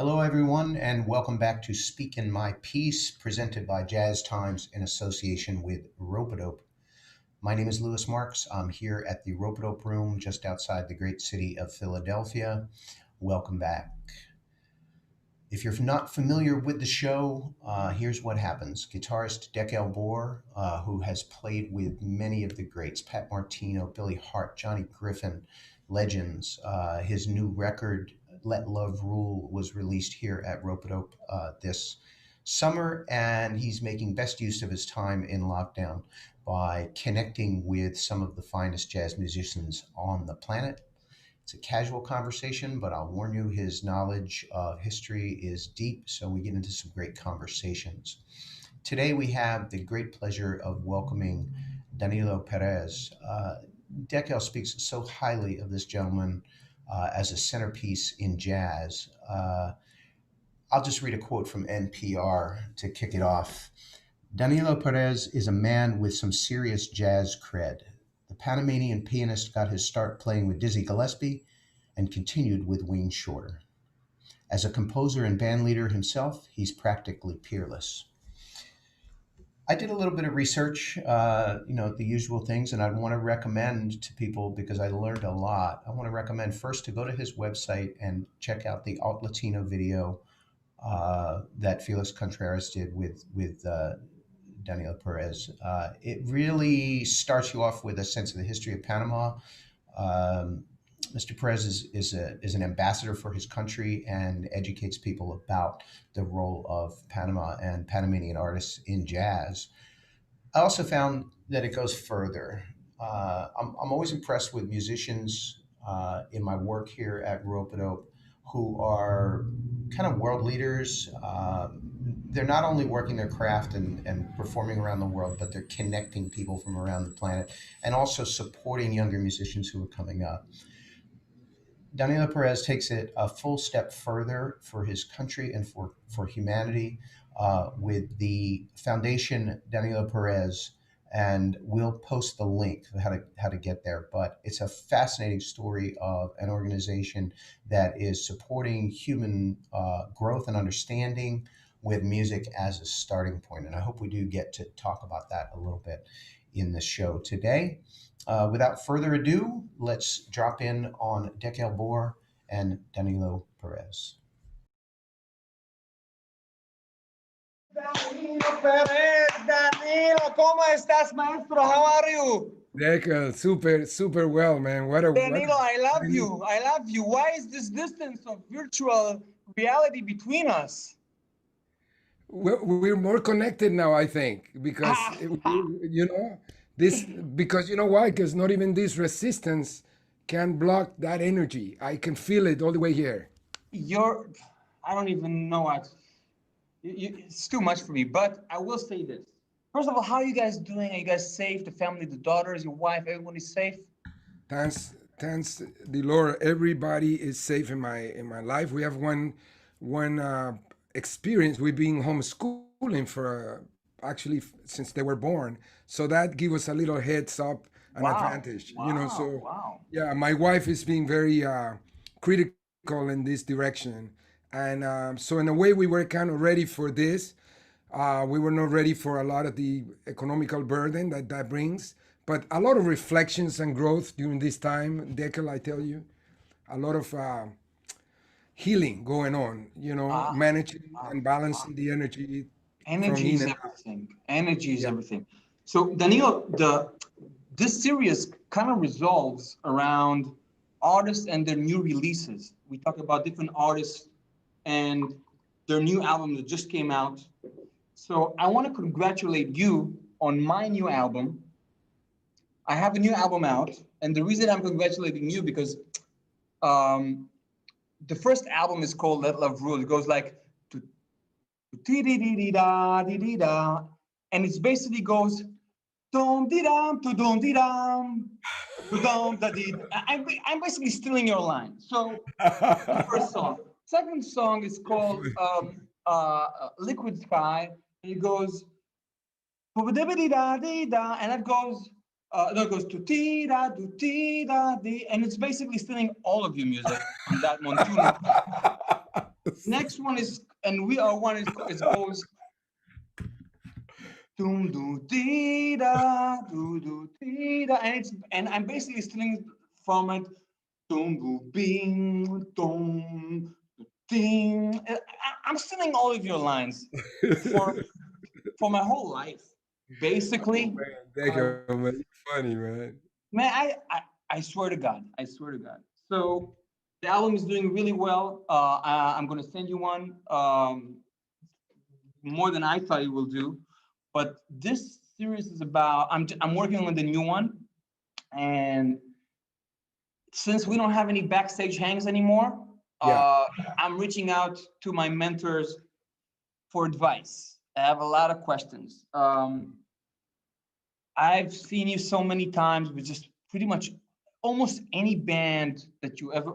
Hello, everyone, and welcome back to Speakin My Piece, presented by Jazz Times in association with Rope. My name is Louis Marks. I'm here at the Rope Room just outside the great city of Philadelphia. Welcome back. If you're not familiar with the show, here's what happens. Guitarist Dekel, who has played with many of the greats, Pat Martino, Billy Hart, Johnny Griffin, legends. His new record, Let Love Rule, was released here at Rope this summer, and he's making best use of his time in lockdown by connecting with some of the finest jazz musicians on the planet. It's a casual conversation, but I'll warn you, his knowledge of history is deep, so we get into some great conversations. Today, we have the great pleasure of welcoming Danilo Perez. Dekel speaks so highly of this gentleman as a centerpiece in jazz. I'll just read a quote from NPR to kick it off. Danilo Perez is a man with some serious jazz cred. The Panamanian pianist got his start playing with Dizzy Gillespie and continued with Wayne Shorter. As a composer and bandleader himself, he's practically peerless. I did a little bit of research, the usual things, and I want to recommend to people, because I learned a lot, I want to recommend first to go to his website and check out the Alt Latino video that Felix Contreras did with Danilo Perez. It really starts you off with a sense of the history of Panama. Mr. Perez is an ambassador for his country and educates people about the role of Panama and Panamanian artists in jazz. I also found that it goes further. I'm always impressed with musicians in my work here at Rope who are kind of world leaders. They're not only working their craft and performing around the world, but they're connecting people from around the planet and also supporting younger musicians who are coming up. Danilo Perez takes it a full step further for his country and for humanity with the foundation Danilo Perez, and we'll post the link how to get there. But it's a fascinating story of an organization that is supporting human growth and understanding with music as a starting point. And I hope we do get to talk about that a little bit in the show today. Without further ado, let's drop in on Dekel and Danilo Perez. Danilo Perez, Danilo, ¿cómo estás, maestro? How are you? Dekel, super well, man. Danilo, I love you. I love you. Why is this distance of virtual reality between us? We're more connected now, I think, because this. Because you know why? Because not even this resistance can block that energy. I can feel it all the way here. I don't even know what. It's too much for me, but I will say this. First of all, how are you guys doing? Are you guys safe? The family, the daughters, your wife, everyone is safe? Thanks the Lord. Everybody is safe in my life. We have one experience. We've been homeschooling for actually since they were born, so that gives us a little heads up, an advantage. Yeah, my wife is being very critical in this direction. And so in a way, we were kind of ready for this. We were not ready for a lot of the economical burden that brings, but a lot of reflections and growth during this time, Dekel, I tell you, a lot of healing going on, managing and balancing the energy. Energy is everything. Energy is everything. So Danilo, this series kind of resolves around artists and their new releases. We talk about different artists and their new album that just came out. So I want to congratulate you on my new album. I have a new album out, and the reason I'm congratulating you because the first album is called Let Love Rule. It goes like da, and it basically goes dum di dum to dum di dum dum da di. I'm basically stealing your line. So the first song. Second song is called Liquid Sky. And it goes and it goes it goes to ti da do ti da di, and it's basically stealing all of your music from that one too. Next one is, and we are one is it goes doom do dee da do do dee da, and I'm basically stealing from it. Doom do bing dong ding. I'm stealing all of your lines for my whole life, basically. Man, Uh, Dekel, man, you're funny, man. Man, I swear to God, I swear to God. So the album is doing really well. I'm gonna send you one, more than I thought it will do. But this series is about. I'm working on the new one, and since we don't have any backstage hangs anymore, Yeah. uh, I'm reaching out to my mentors for advice. I have a lot of questions. I've seen you so many times with just pretty much almost any band that you ever,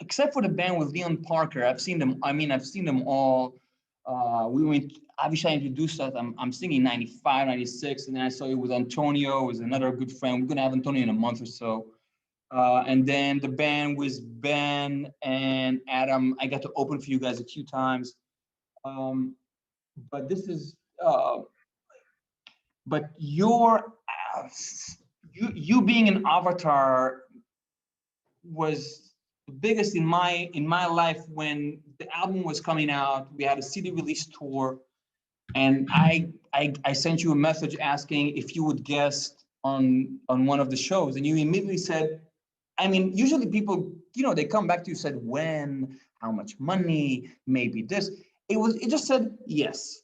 except for the band with Leon Parker. I've seen them. I mean, I've seen them all. We went. Avishai introduced us. I'm singing 95, 96, and then I saw you with Antonio, was another good friend. We're gonna have Antonio in a month or so. And then the band was Ben and Adam. I got to open for you guys a few times. Um, but this is but you being an avatar was the biggest in my life when the album was coming out. We had a CD release tour, and I sent you a message asking if you would guest on one of the shows, and you immediately said, I mean, usually people, they come back to you, said when, how much money, maybe this. It just said yes.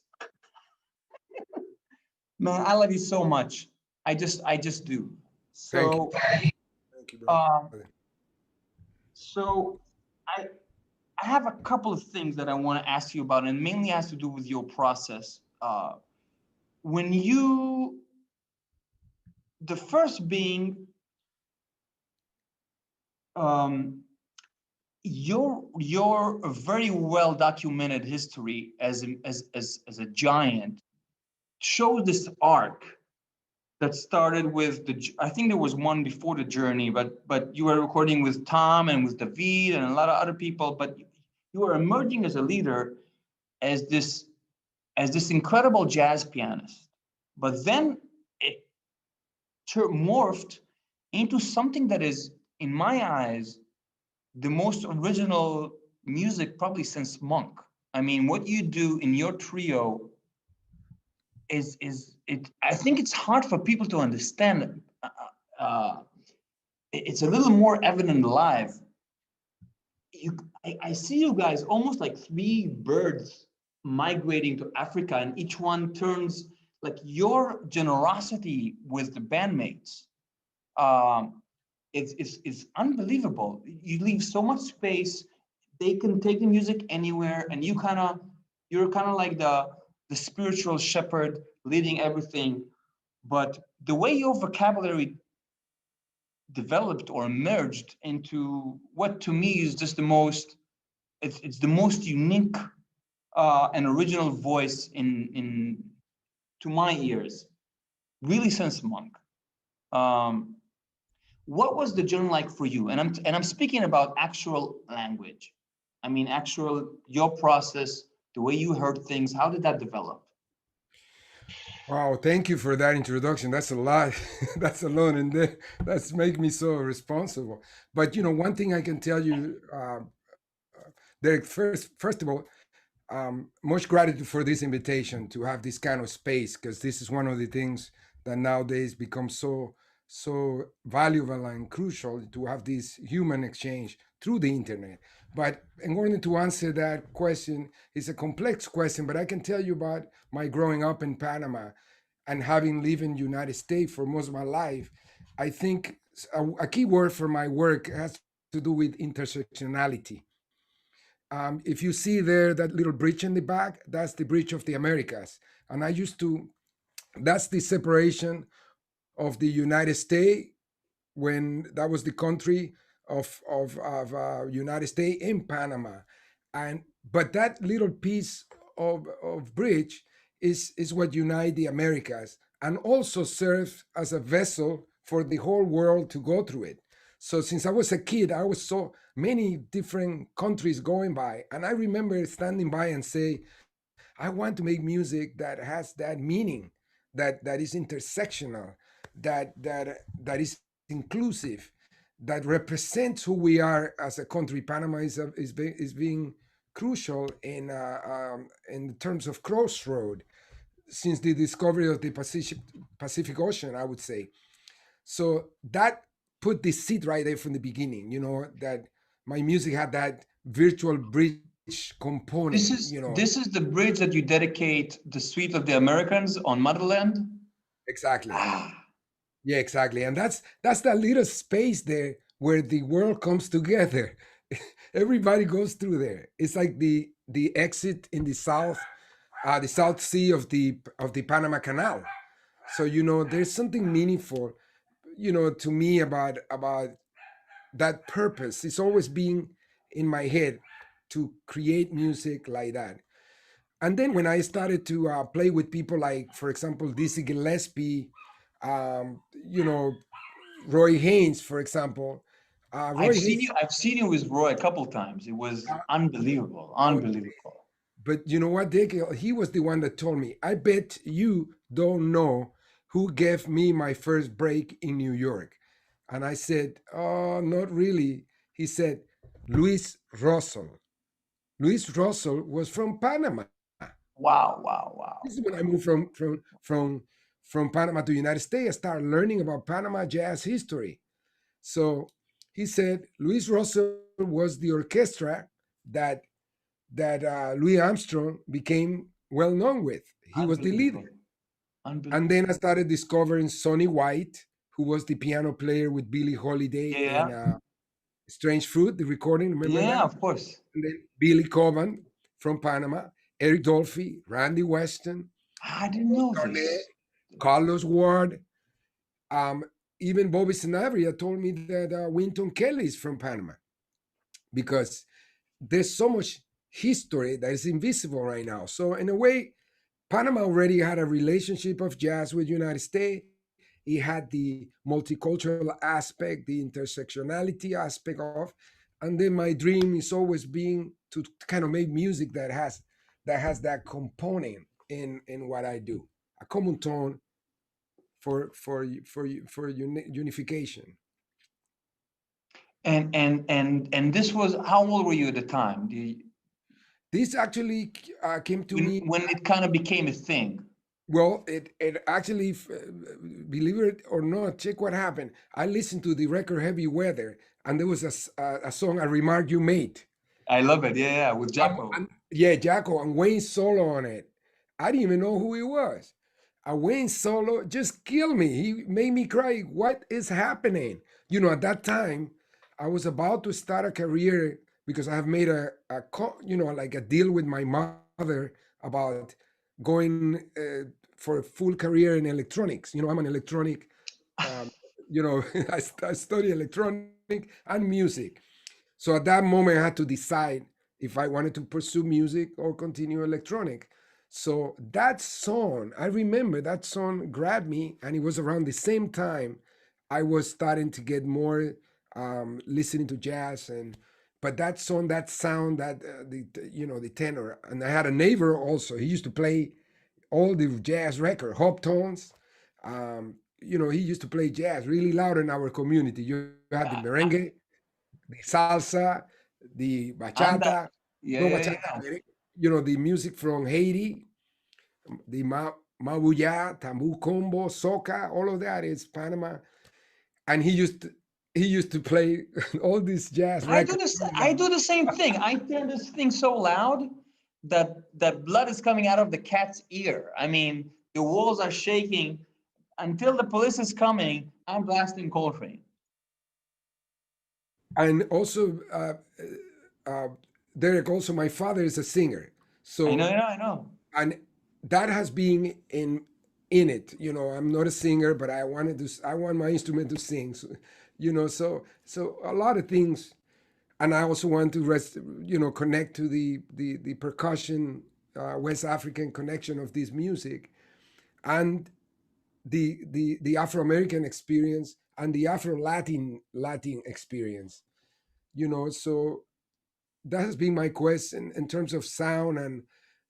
Man, I love you so much. I just do. Thank you. So, Thank you, brother. um, so I I have a couple of things that I want to ask you about, and mainly has to do with your process. When you, the first being, um, your very well documented history as a giant shows this arc that started with I think there was one before the journey, but you were recording with Tom and with David and a lot of other people, but you were emerging as a leader, as this incredible jazz pianist. But then it morphed into something that is, in my eyes, the most original music probably since Monk. I mean, what you do in your trio is it. I think it's hard for people to understand. Uh, it's a little more evident live. I see you guys almost like three birds migrating to Africa, and each one turns, like, your generosity with the bandmates. Um, it's unbelievable. You leave so much space. They can take the music anywhere, and you're kind of like the spiritual shepherd leading everything. But the way your vocabulary developed or emerged into what to me is just it's the most unique and original voice in to my ears, really, since Monk. Um, what was the journey like for you? And I'm speaking about actual language. I mean, actual your process, the way you heard things. How did that develop? Wow, thank you for that introduction. That's a lot. That's a lot, and that's make me so responsible. But one thing I can tell you, Derek. First of all, much gratitude for this invitation to have this kind of space, because this is one of the things that nowadays becomes so valuable and crucial, to have this human exchange through the internet. But in order to answer that question, it's a complex question, but I can tell you about my growing up in Panama and having lived in the United States for most of my life. I think a key word for my work has to do with intersectionality. If you see there that little bridge in the back, that's the bridge of the Americas. And I used to, that's the separation of the United States, when that was the country of United States in Panama. And but that little piece of bridge is what unite the Americas, and also serves as a vessel for the whole world to go through it. So since I was a kid, I was so many different countries going by, and I remember standing by and say, I want to make music that has that meaning, that is intersectional, that is inclusive, that represents who we are as a country. Panama is being crucial in terms of crossroad since the discovery of the Pacific Ocean, I would say. So that put the seed right there from the beginning, that my music had that virtual bridge component, This is the bridge that you dedicate the Street of the Americans on Motherland. Exactly. Ah, Yeah, exactly. And that's that little space there where the world comes together. Everybody goes through there. It's like the exit in the South Sea of the Panama Canal. So there's something meaningful, to me about that purpose. It's always been in my head to create music like that. And then when I started to play with people like, for example, Dizzy Gillespie, um, you know, Roy Haynes, for example. Roy Haynes, I've seen you with Roy a couple times. It was unbelievable, oh, unbelievable. but you know what, Dekel? He was the one that told me, I bet you don't know who gave me my first break in New York. And I said, oh, not really. He said, Louis Russell. Louis Russell was from Panama. Wow, wow, This is wow. when I moved from Panama to the United States. I started learning about Panama jazz history. So he said Louis Russell was the orchestra that Louis Armstrong became well known with. He was the Unbelievable. leader. And Unbelievable. then I started discovering Sonny White, who was the piano player with Billie Holiday in Yeah, Strange Fruit, the recording. Remember yeah, that? of course. And then Billy Coban from Panama, Eric Dolphy, Randy Weston, I didn't know Arnett, this. Carlos Ward. Um, Even Bobby Sanabria told me that Wynton Kelly is from Panama because there's so much history that is invisible right now. So in a way, Panama already had a relationship of jazz with United States. It had the multicultural aspect, the intersectionality aspect of, and then my dream is always being to kind of make music that component in what I do, a common tone for unification. And this was, how old were you at the time? This actually came to me. When it kind of became a thing? Well, it actually, believe it or not, check what happened. I listened to the record Heavy Weather, and there was a song, a remark you made. I love it. Yeah, yeah, with Jacko. Yeah, Jacko and Wayne Solo on it. I didn't even know who he was. Wayne Solo just killed me. He made me cry. What is happening? At that time, I was about to start a career because I have made like a deal with my mother about going for a full career in electronics. I'm an electronic, um, I study electronic and music. So at that moment, I had to decide if I wanted to pursue music or continue electronic. So that song, I remember that song grabbed me, and it was around the same time I was starting to get more listening to jazz. But that song, that sound, that the tenor, and I had a neighbor also. He used to play all the jazz record, hop tones. He used to play jazz really loud in our community. You had the merengue, the salsa, the And that, bachata, yeah, no yeah, bachata, yeah. the music from Haiti, the mabuya, tambu combo, soca, all of that is Panama. And he used to play all these jazz I do records. this. I do the same thing. I turn this thing so loud that blood is coming out of the cat's ear. I mean, the walls are shaking. Until the police is coming, I'm blasting Coltrane. And also, uh, Derek, also my father is a singer. I know, So, I know, I know. and that has been in it. I'm not a singer, but I want my instrument to sing. So, so a lot of things. And I also want to connect to the percussion, West African connection of this music, and the Afro American experience and the Latin experience. So that has been my quest in terms of sound, and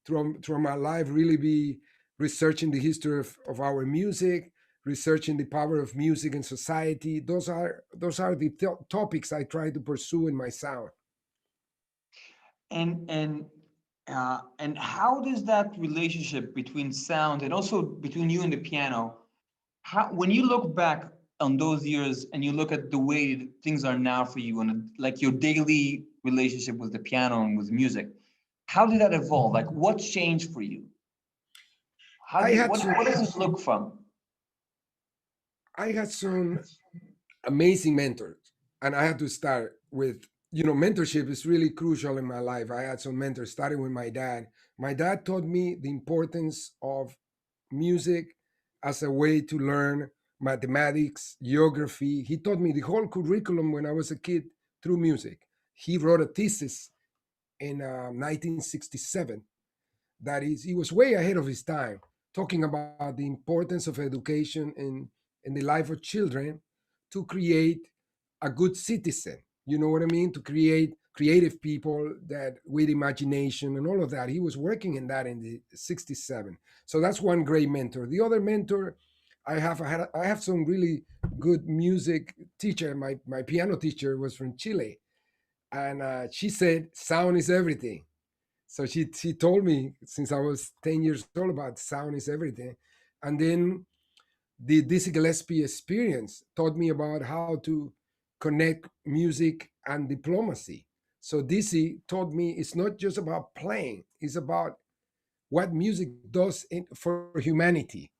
through my life, really be researching the history of our music, researching the power of music in society. Those are the topics I try to pursue in my sound. And how does that relationship between sound and also between you and the piano, how, when you look back on those years and you look at the way things are now for you and like your daily relationship with the piano and with music, how did that evolve? Like what changed for you? How I do you, had some what does it look from? I had some amazing mentors, and I had to start with, mentorship is really crucial in my life. I had some mentors, starting with my dad. My dad taught me the importance of music as a way to learn mathematics, geography. He taught me the whole curriculum when I was a kid through music. He wrote a thesis in 1967. That is, he was way ahead of his time, talking about the importance of education in the life of children to create a good citizen. You know what I mean? To create creative people that with imagination and all of that. He was working in that in the 67. So that's one great mentor. The other mentor I have some really good music teacher. My piano teacher was from Chile, and she said sound is everything. So she told me since I was 10 years old about sound is everything. And then the Dizzy Gillespie experience taught me about how to connect music and diplomacy. So Dizzy taught me it's not just about playing, it's about what music does for humanity.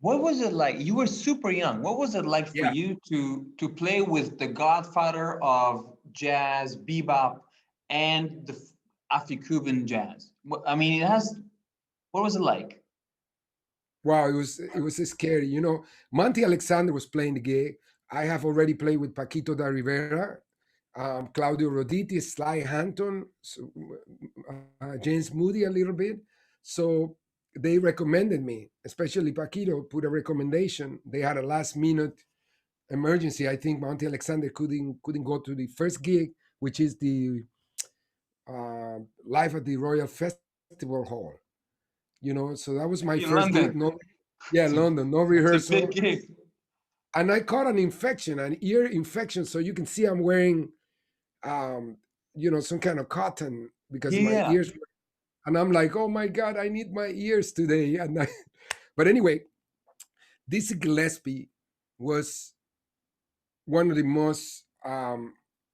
What was it like? You were super young. What was it like for Yeah. you to play with the godfather of jazz, bebop, and the Afro-Cuban jazz? I mean, it has. What was it like? Wow, it was scary. Monty Alexander was playing the gig. I have already played with Paquito da Rivera, Claudio Roditi, Sly Hanton, James Moody a little bit. So they recommended me, especially Paquito put a recommendation. They had a last minute emergency. I think Monty Alexander couldn't go to the first gig, which is the live at the Royal Festival Hall. So that was my first In gig. No, London. yeah, London, no It's a big rehearsal, gig. and I caught an ear infection. So you can see I'm wearing, um, some kind of cotton because my Yeah. ears. And I'm like, oh my god, I need my ears today. But anyway, Dizzy Gillespie was one of the most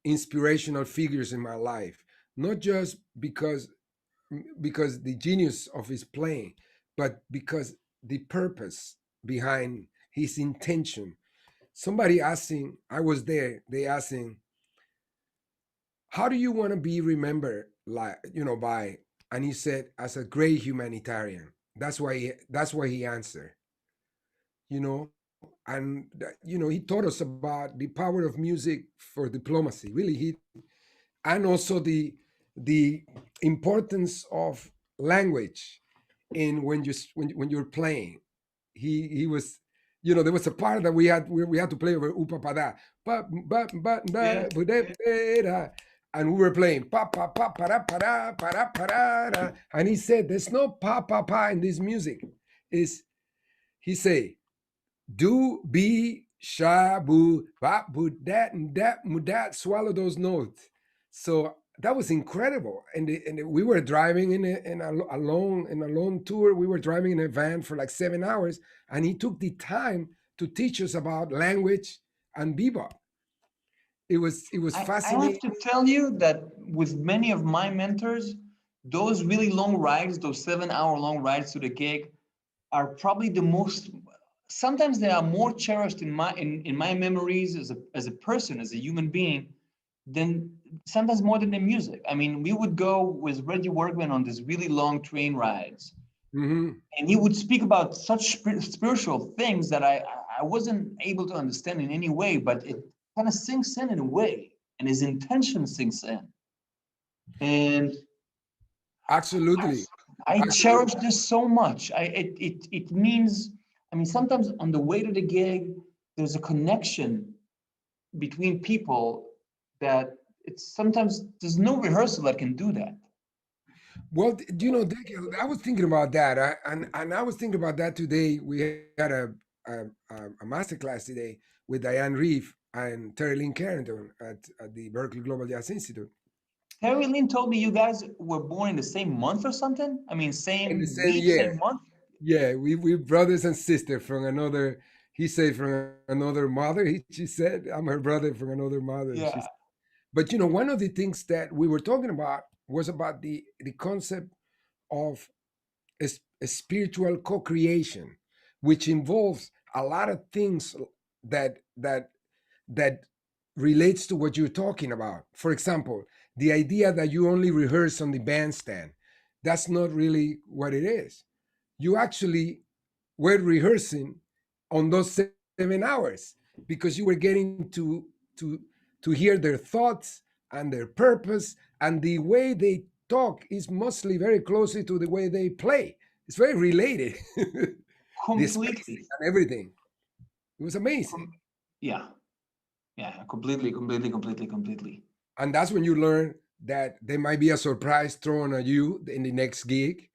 inspirational figures in my life. Not just because the genius of his playing, but because the purpose behind his intention. Somebody asking, I was there, they asking, how do you want to be remembered, like, by? And he said, as a great humanitarian. That's why he answered, and he taught us about the power of music for diplomacy. Really, and also the importance of language in when you're playing. He was, there was a part that we had to play over upa pada, Yeah. and we were playing pa pa pa para para para para da. And he said there's no pa pa pa in this music. Is he say do be shabu ba bu that and that mu that, swallow those notes. So that was incredible. And we were driving in a long tour. We were driving in a van for like 7 hours, and he took the time to teach us about language and bebop. It was I have fascinating. to tell you that with many of my mentors, those really long rides, those 7 hour long rides to the gig, are probably the most. Sometimes they are more cherished in my memories as a person, as a human being, than sometimes more than the music. I mean, we would go with Reggie Workman on these really long train rides, Hmm. and he would speak about such spiritual things that I wasn't able to understand in any way, but it kind of sinks in a way, and his intention sinks in. And Absolutely. I cherish Absolutely. this so much. It means, I mean, sometimes on the way to the gig, there's a connection between people that it's sometimes there's no rehearsal that can do that. Well, do you know, Dekel, I was thinking about that, and I was thinking about that today. We had a master class today with Diane Reeve and Terry Lynn Carrington at the Berkeley Global Jazz Institute. Terry Lynn told me you guys were born in the same month or something. I mean, In the same same week, same year. month. Yeah, we brothers and sisters from another. He said from another mother. She said, "I'm her brother from another mother." She, Yeah. but one of the things that we were talking about was about the concept of a spiritual co-creation, which involves a lot of things that relates to what you're talking about. For example, the idea that you only rehearse on the bandstand, that's not really what it is. You actually were rehearsing on those 7 hours because you were getting to hear their thoughts and their purpose, and the way they talk is mostly very closely to the way they play. It's very related. The spacing Completely. and everything. It was amazing. Yeah. Yeah. Completely, completely, completely, completely. And that's when you learn that there might be a surprise thrown at you in the next gig.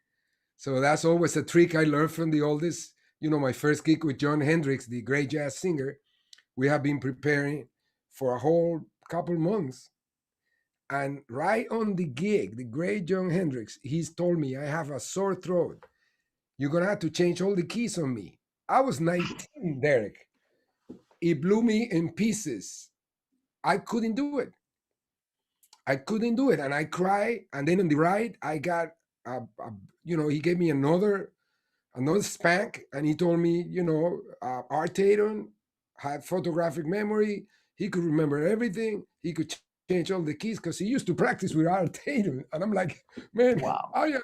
So that's always a trick I learned from the oldest. My first gig with John Hendricks, the great jazz singer. We have been preparing for a whole couple months. And right on the gig, the great John Hendricks, he's told me I have a sore throat. You're gonna have to change all the keys on me. I was 19, Derek. It blew me in pieces. I couldn't do it. I couldn't do it, and I cried. And then on the ride, I got, he gave me another spank, and he told me, Art Tatum had photographic memory. He could remember everything. He could change all the keys because he used to practice with Art Tatum. And I'm like, man, I Wow. am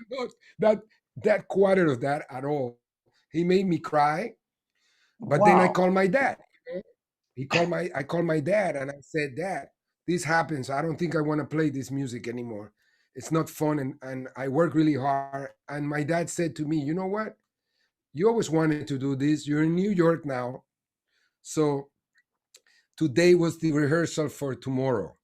not that quarter of that at all. He made me cry, but then I called Wow. my dad. I called my dad, and I said, Dad, this happens. I don't think I want to play this music anymore. It's not fun, and I work really hard. And my dad said to me, you know what? You always wanted to do this. You're in New York now. So today was the rehearsal for tomorrow.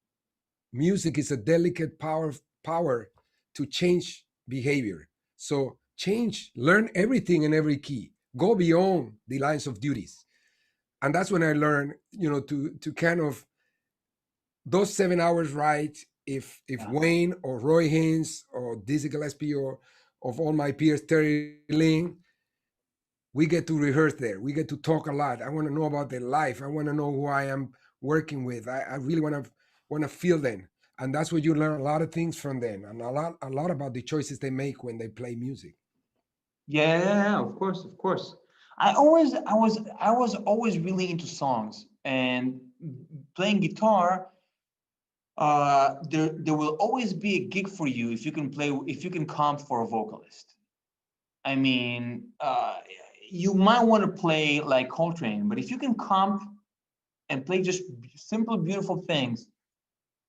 Music is a delicate power to change behavior. So change, learn everything in every key. Go beyond the lines of duties. And that's when I learned, to kind of those 7 hours, right? If Yeah. Wayne or Roy Haynes or Dizzy Gillespie or of all my peers, Terry Ling, we get to rehearse there. We get to talk a lot. I want to know about their life. I want to know who I am working with. I really want to feel them. And that's where you learn a lot of things from them and a lot about the choices they make when they play music. Yeah, of course, of course. I was always really into songs and playing guitar. There will always be a gig for you if you can comp for a vocalist. I mean, you might want to play like Coltrane, but if you can comp and play just simple, beautiful things.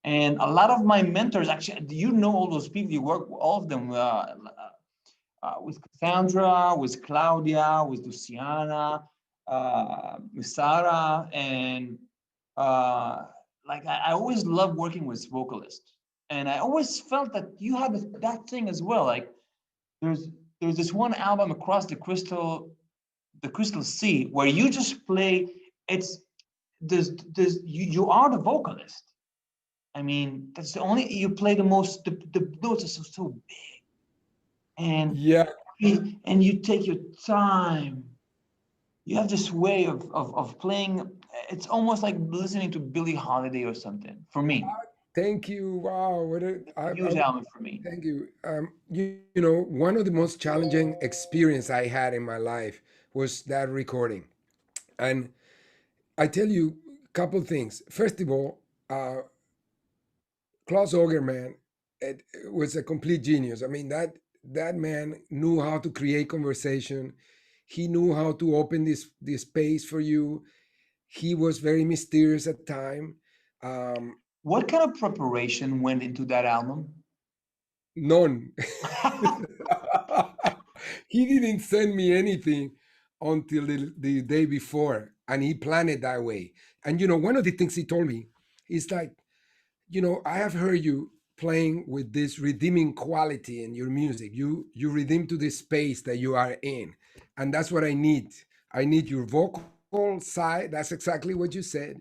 And a lot of my mentors, actually, you know all those people you work, all of them, with Cassandra, with Claudia, with Luciana, with Sarah, and uh, like I always love working with vocalists, and I always felt that you had that thing as well. Like there's there's this one album, Across the Crystal Sea, where you just play. It's there's you are the vocalist. I mean, that's the only you play the most. The notes are so big, and Yeah, and you take your time. You have this way of playing. It's almost like listening to Billie Holiday or something. For me, thank you. Wow, it's a huge album for me. thank you. One of the most challenging experience I had in my life was that recording. And I tell you a couple things. First of all, Klaus Ogerman, it was a complete genius. I mean, that man knew how to create conversation. He knew how to open this space for you. He was very mysterious at time. Um, What kind of preparation went into that album? None. He didn't send me anything. until the day before, and he planned it that way. And one of the things he told me is like, I have heard you playing with this redeeming quality in your music. You redeem to the space that you are in, and that's what I need. I need your vocal side. That's exactly what you said.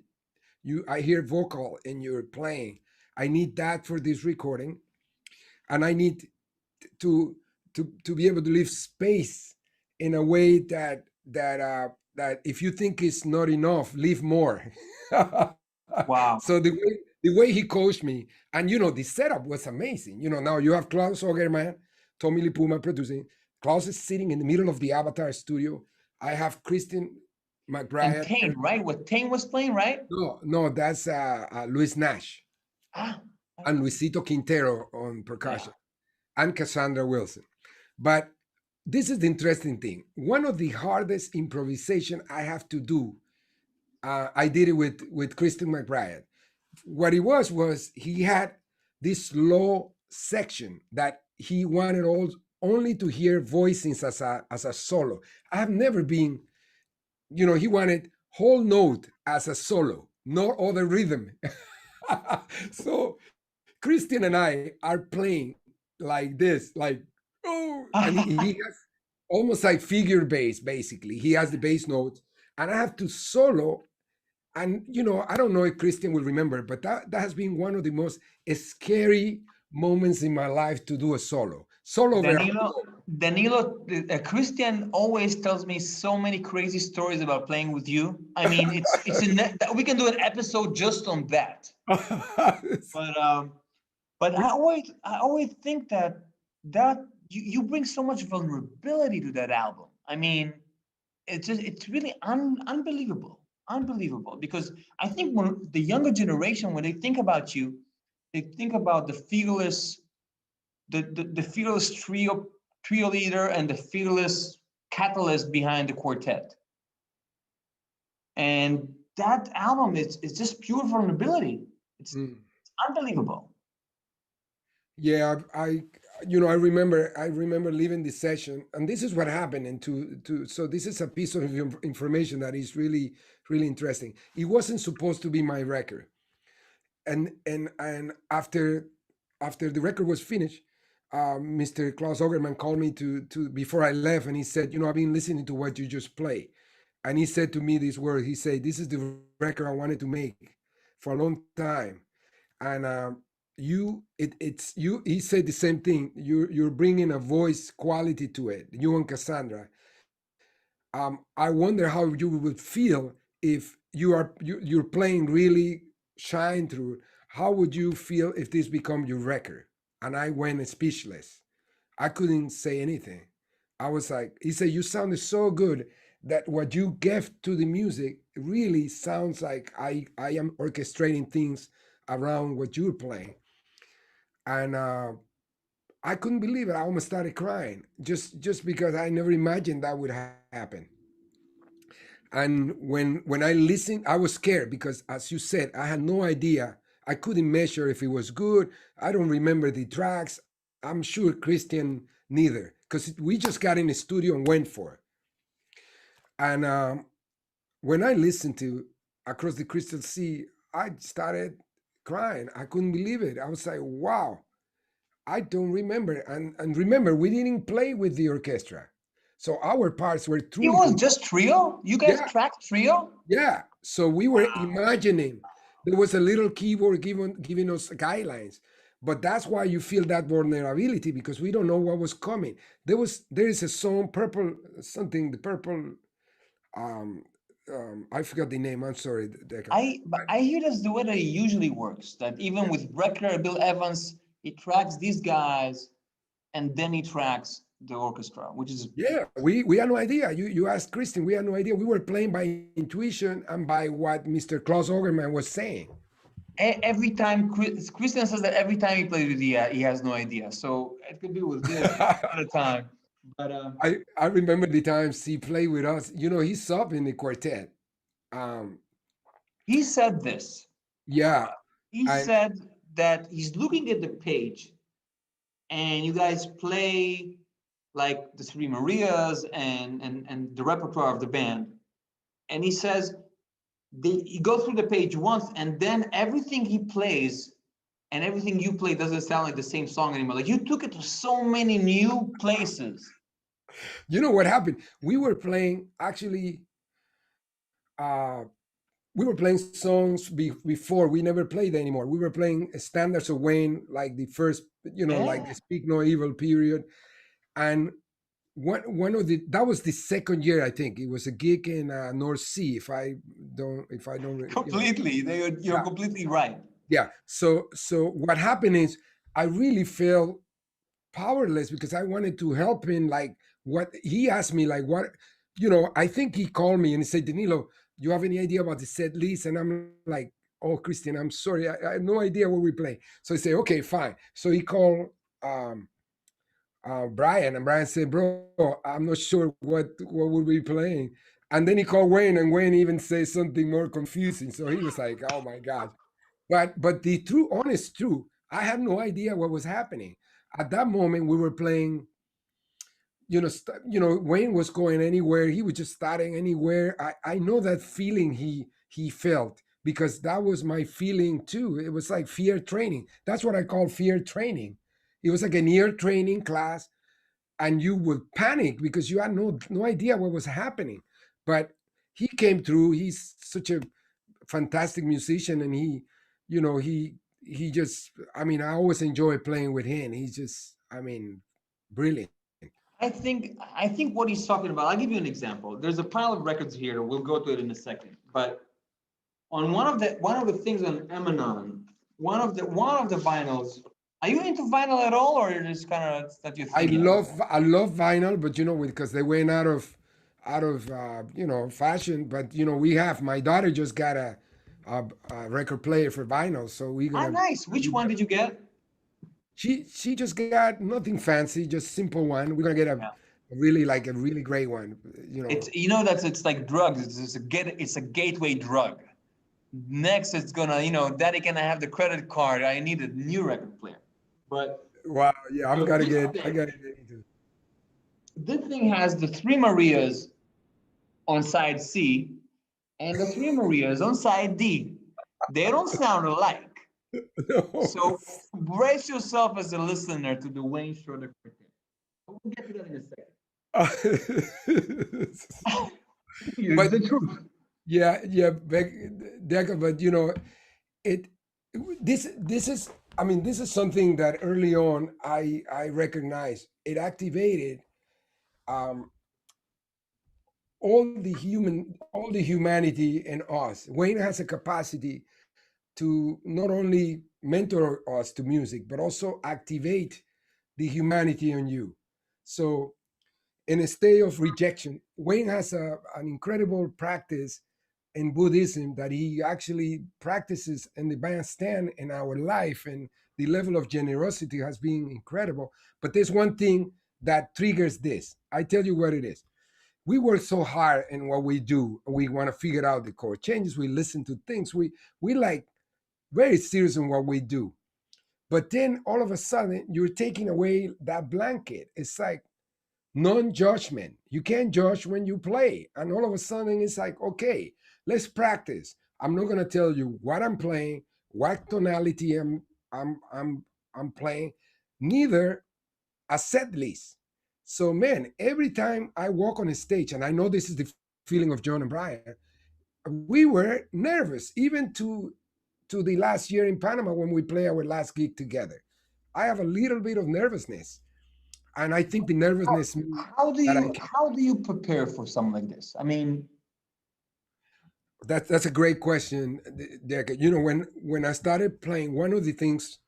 I hear vocal in your playing. I need that for this recording, and I need to to be able to leave space in a way that if you think it's not enough, leave more. Wow. So the way he coached me, and the setup was amazing. Now you have Klaus Ogerman, Tommy Lipuma producing. Klaus is sitting in the middle of the Avatar studio. I have Christian And McBride. Tane, right? What Tane was playing, right? No, that's Luis Nash Ah, and Luisito Quintero on yeah. percussion and Cassandra Wilson. But this is the interesting thing. One of the hardest improvisation I have to do, I did it with Christian McBride. What it was he had this low section that he wanted only to hear voicings as a solo. I have never been, he wanted whole note as a solo, no other rhythm. So Christian and I are playing like this, like, oh, and he has almost like figure bass, basically. He has the bass notes, and I have to solo. And I don't know if Christian will remember, but that has been one of the most scary moments in my life to do a solo over. Danilo, Christian always tells me so many crazy stories about playing with you. I mean, we can do an episode just on that. But I always think that you bring so much vulnerability to that album. I mean, it's really unbelievable, because I think when the younger generation, when they think about you, they think about the fearless trio leader and the fearless catalyst behind the quartet. And that album is just pure vulnerability. It's Mm. unbelievable. Yeah, I remember leaving the session, and this is what happened. And so this is a piece of information that is really really interesting. It wasn't supposed to be my record, and after the record was finished, Mr. Klaus Ogerman called me to before I left, and he said, I've been listening to what you just played, and he said to me this word. He said, "This is the record I wanted to make for a long time." And it's you. He said the same thing. You're bringing a voice quality to it, you and Cassandra. I wonder how you would feel if you're playing really shine through. How would you feel if this become your record? And I went speechless. I couldn't say anything. I was like, he said, "You sounded so good that what you gave to the music really sounds like I am orchestrating things around what you're playing." And I couldn't believe it. I almost started crying just because I never imagined that would happen. And when I listened, I was scared because, as you said, I had no idea. I couldn't measure if it was good. I don't remember the tracks. I'm sure Christian neither, because we just got in the studio and went for it. And when I listened to Across the Crystal Sea, I started crying. I couldn't believe it. I was like, wow, I don't remember. And remember, we didn't play with the orchestra. So our parts were It was truly, just trio. You guys yeah, tracked trio. yeah. So we were imagining. There was a little keyboard giving us guidelines. But that's why you feel that vulnerability, because we don't know what was coming. There is a song, Purple something, the Purple, um, I forgot the name. I'm sorry, Dekel. But I hear that's the way that it usually works. That even with Brecker, Bill Evans, he tracks these guys, and then he tracks the orchestra, which is Yeah, we had no idea. You asked Christian, we had no idea. We were playing by intuition and by what Mr. Klaus Ogerman was saying. every time Christian says that every time he plays with he has no idea. So it could be with this at a time. But I remember the times he played with us. He's up in the quartet. Um, he said this. yeah, He I said that he's looking at the page, and you guys play like the Three Marias and the repertoire of the band. And he says he goes through the page once, and then everything he plays and everything you play doesn't sound like the same song anymore. Like you took it to so many new places. You know what happened? We were playing actually. Uh, we were playing songs before. We never played anymore. We were playing standards of Wayne, like the first, like the Yeah. Speak No Evil period, and one of the that was the second year, I think it was a gig in North Sea. If I don't, Completely. You're yeah, completely right. yeah. So what happened is I really felt powerless because I wanted to help him. Like what he asked me, like what, I think he called me and he said, Danilo, you have any idea about the set list? And I'm like, oh, Christian, I'm sorry, I have no idea what we play. So I say, okay, fine. So he called um, Brian, and Brian said, bro, I'm not sure what we'll be playing. And then he called Wayne, and Wayne even said something more confusing. So he was like, oh my God. But the true, honest truth, I had no idea what was happening. At that moment, we were playing. Wayne was going anywhere. He was just starting anywhere. I know that feeling he felt because that was my feeling too. It was like fear training. That's what I call fear training. It was like an ear training class, and you would panic because you had no idea what was happening. But he came through. He's such a fantastic musician, and he just, I mean, I always enjoy playing with him. He's just, I mean, brilliant. I think what he's talking about. I'll give you an example. There's a pile of records here. We'll go to it in a second. But on one of the things on Emanon, one of the vinyls. Are you into vinyl at all, or you're just kind of that your I thing yet? love I love vinyl, but because they went out of fashion. But we have, my daughter just got a record player for vinyl, so we're Ah, gonna. nice. Which one did you get? She just got nothing fancy, just simple one. We're gonna get Yeah. a really great one. That's it's like drugs. It's a gateway drug. Next, it's gonna daddy, can I have the credit card? I need a new record player. But Wow, yeah, so I gotta get into. this thing has the Three Marias on side C and the Three Marias on side D. They don't sound alike. No. So brace yourself as a listener to the Wayne Schroeder cricket. We'll get to that in a second. It's But the truth. yeah, Dekel, but it this is, I mean, this is something that early on I recognized. It activated um all the humanity in us. Wayne has a capacity to not only mentor us to music but also activate the humanity in you. So in a state of rejection, Wayne has an incredible practice in Buddhism that he actually practices in the bandstand in our life, and the level of generosity has been incredible. But there's one thing that triggers this. I tell you what it is. We work so hard in what we do. We want to figure out the chord changes. We listen to things. We like very serious in what we do. But then all of a sudden, you're taking away that blanket. It's like non-judgment. You can't judge when you play. And all of a sudden it's like, okay, let's practice. I'm not gonna tell you what I'm playing, what tonality I'm I'm I'm playing, neither a set list. So man, every time I walk on a stage, and I know this is the feeling of John and Brian, we were nervous, even to the last year in Panama when we play our last gig together. I have a little bit of nervousness, and I think the How, nervousness means how do that I you can. how do you prepare for something like this? I mean, That's a great question, Derek. When I started playing, one of the things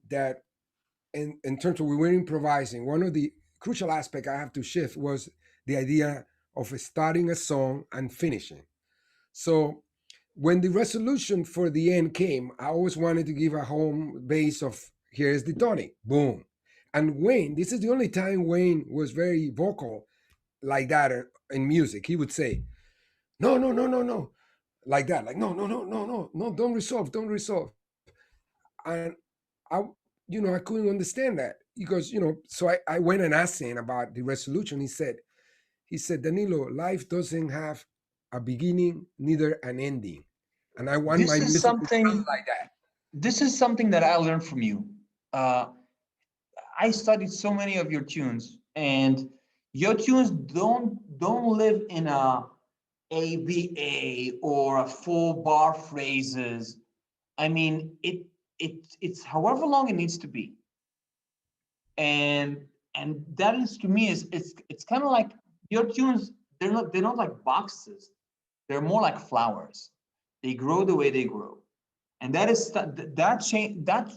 that, in terms of we were improvising, one of the crucial aspect I have to shift was the idea of starting a song and finishing. So when the resolution for the end came, I always wanted to give a home base of here's the tonic, boom. And Wayne, this is the only time Wayne was very vocal like that in music. He would say, no, no, no, no, no, like that, like no, no, no, no, no, no, don't resolve. And I, I couldn't understand that. Because, so I went and asked him about the resolution. He said, Danilo, life doesn't have a beginning, neither an ending. And I want This my is music to sound something. like that. This is something that I learned from you. Uh, I studied so many of your tunes, and your tunes don't live in a ABA or a full bar phrases. I mean, it's however long it needs to be, and that is to me is it's kind of like your tunes. They're not like boxes. They're more like flowers. They grow the way they grow, and that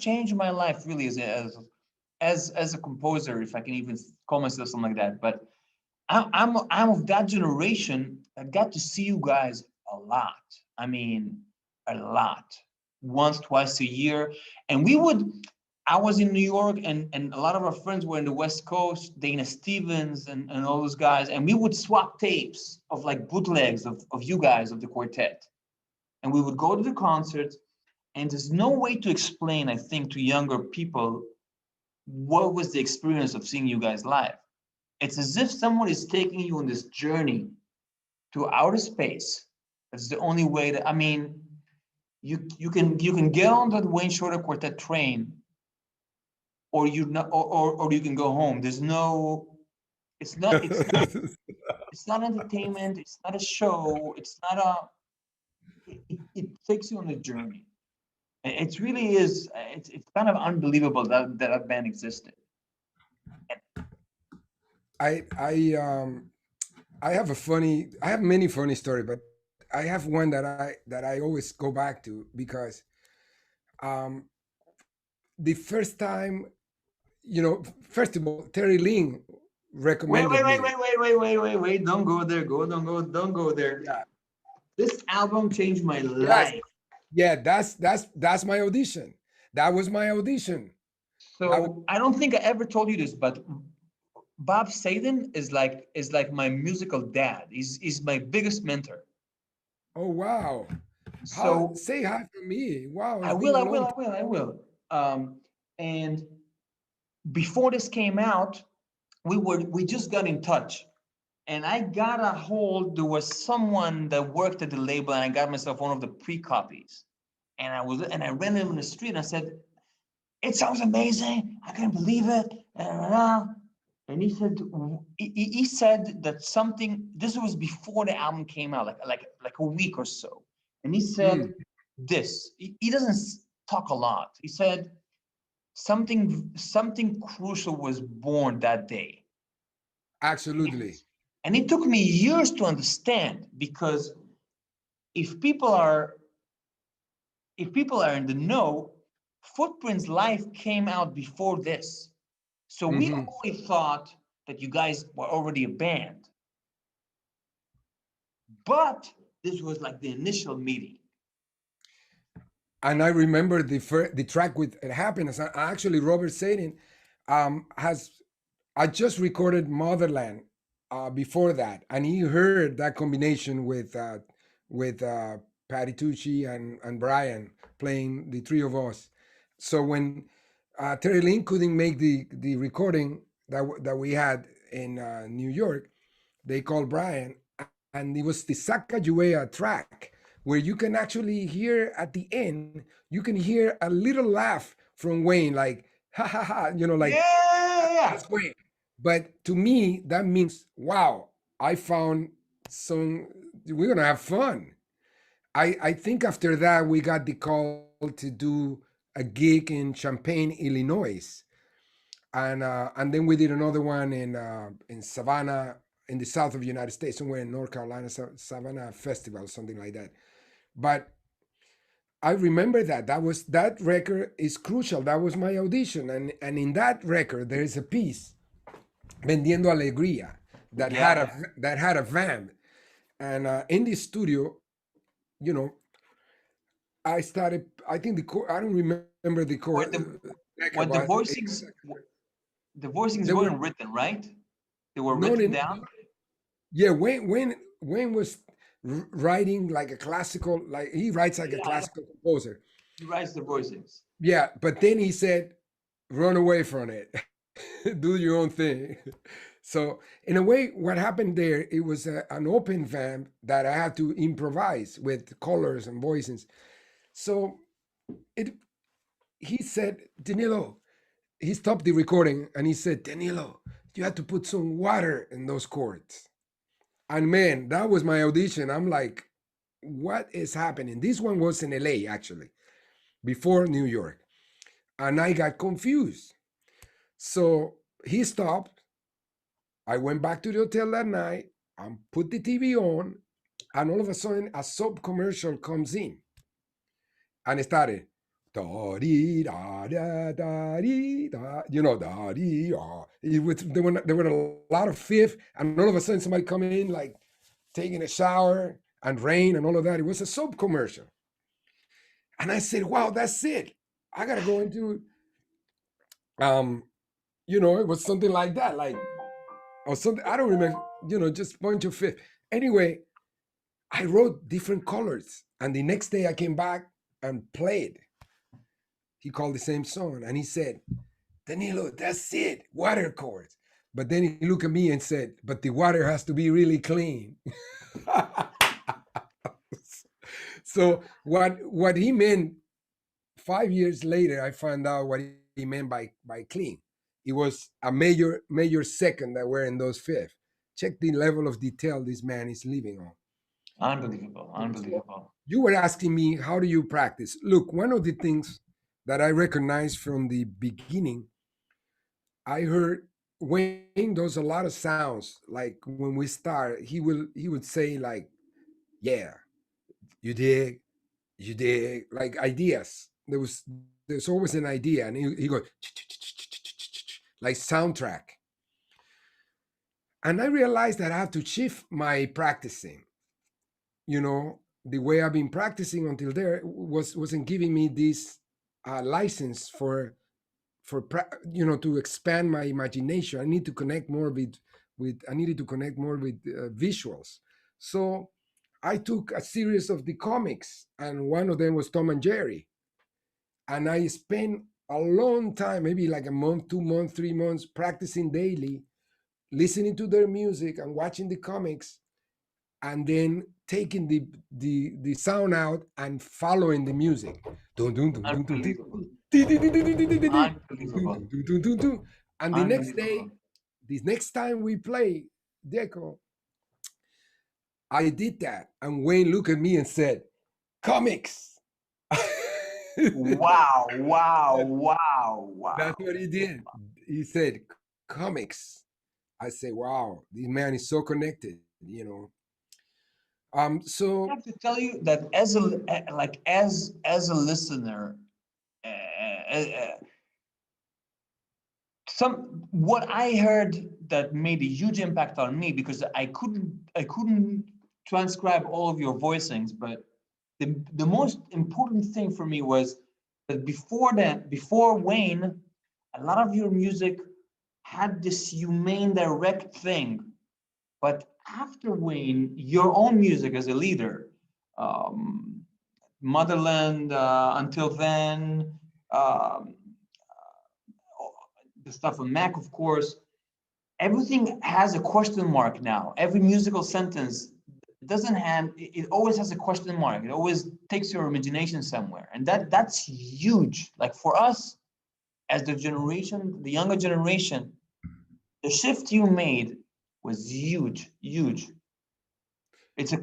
changed my life really as a composer, if I can even call myself something like that. But I'm of that generation that got to see you guys a lot. I mean, a lot, once, twice a year, and we would. I was in New York, and a lot of our friends were in the West Coast, Dana Stevens and all those guys, and we would swap tapes of like bootlegs of you guys of the quartet, and we would go to the concerts. And there's no way to explain, I think, to younger people what was the experience of seeing you guys live. It's as if someone is taking you on this journey to outer space. That's the only way that, I mean, you can get on that Wayne Shorter Quartet train, or you not or you can go home. There's no, it's not entertainment. It's not a show. It's not it takes you on a journey. It really is. It's kind of unbelievable that band existed. I have many funny stories, but I have one that I always go back to because um, the first time, first of all, Terry Ling Wait, recommended wait, wait, me. wait, wait, wait, wait, wait, wait. Don't go there. Don't go there. Yeah. This album changed my Yes. life. Yeah, that's my audition. That was my audition. That was, So I don't think I ever told you this, but Bob Saden is like my musical dad. He's my biggest mentor. oh wow. How So say hi for me. Wow, I it's been will, a I will, long I will, I will. And before this came out, we just got in touch, and I got a hold. There was someone that worked at the label, and I got myself one of the pre-copies. And I ran him in the street, and I said, "It sounds amazing. I can't believe it." And he said that something. This was before the album came out, like a week or so. And he said time. this. He doesn't talk a lot. He said something crucial was born that day. Absolutely. And it took me years to understand, because if people are if people are in the know, Footprints Live came out before this. So we Hmm. only thought that you guys were already a band. But this was like the initial meeting. And I remember the track with Happiness. Actually, Robert Sadin has I just recorded Motherland before that, and he heard that combination with Patty Tucci and Brian playing the three of us. So when Terry Lynn couldn't make the recording that we had in New York, they called Brian, and it was the Sacagawea track where you can actually hear at the end, you can hear a little laugh from Wayne, like ha ha ha, like Yeah. that's Wayne. But to me, that means, wow, I found some, we're gonna have fun. I think after that we got the call to do a gig in Champaign, Illinois, and then we did another one in Savannah, in the south of the United States, somewhere in North Carolina, Savannah Festival, something like that. But I remember that record is crucial. That was my audition, and in that record there is a piece, Vendiendo Alegría, Yeah. that had a van, and in the studio, you know, I started. I think I don't remember the chord Where the record, where but the it was voicings the voicings they were weren't written, right? They were not written in. down. Yeah, Wayne was writing like a classical, like he writes like a Yeah, classical composer. he writes the voicings. Yeah, but then he said, run away from it, do your own thing. So in a way, what happened there, it was an open vamp that I had to improvise with colors and voices. So it he said, Danilo, he stopped the recording and he said, Danilo, you had to put some water in those chords. And man, that was my audition. I'm like, what is happening? This one was in LA actually, before New York. And I got confused. So he stopped. I went back to the hotel that night and put the TV on. And all of a sudden, a soap commercial comes in and it started. Da dee da da da dee da, da dee da. There were a lot of fifth, and all of a sudden somebody come in like taking a shower and rain and all of that. It was a soap commercial, and I said, "Wow, that's it. I gotta go into um, it was something like that, like or something. I don't remember, just bunch of fifth. Anyway, I wrote different colors, and the next day I came back and played. He called the same song, and he said, Danilo, that's it, water chords. But then he looked at me and said, but the water has to be really clean. So what he meant 5 years later, I found out what he meant by clean. It was a major second that were in those fifth. Check the level of detail this man is living on. Unbelievable, So unbelievable. you were asking me, how do you practice? Look, one of the things that I recognized from the beginning, I heard Wayne does a lot of sounds. Like when we start, he would say like, "Yeah, you dig," like ideas. There's always an idea, and he goes like soundtrack. And I realized that I have to shift my practicing. The way I've been practicing until there wasn't giving me this license to expand my imagination. I need to connect more with I needed to connect more with visuals. So I took a series of the comics, and one of them was Tom and Jerry, and I spent a long time, maybe like a month, 2 months, 3 months, practicing daily, listening to their music and watching the comics, and then taking the sound out and following the music. Dun, dun, dun, dun, dun, dun. Unbelievable. Di, di, di, di, di, di, di, di, di. Dun, Unbelievable. dun, dun, dun, dun, dun. And Unbelievable. the next time we play Dekel, I did that. And Wayne looked at me and said, comics. Wow, wow, wow, wow. That's what he did. He said, comics. I say, wow, this man is so connected. So I have to tell you that as a listener, uh, some what I heard that made a huge impact on me, because I couldn't transcribe all of your voicings, but the most important thing for me was that before Wayne, a lot of your music had this humane direct thing, but after Wayne, your own music as a leader, um, Motherland, Until Then, um, the stuff on Mac, of course, everything has a question mark now. Every musical sentence doesn't have, it always has a question mark. It always takes your imagination somewhere. And that's huge. Like for us, as the younger generation, the shift you made was huge, huge. It's a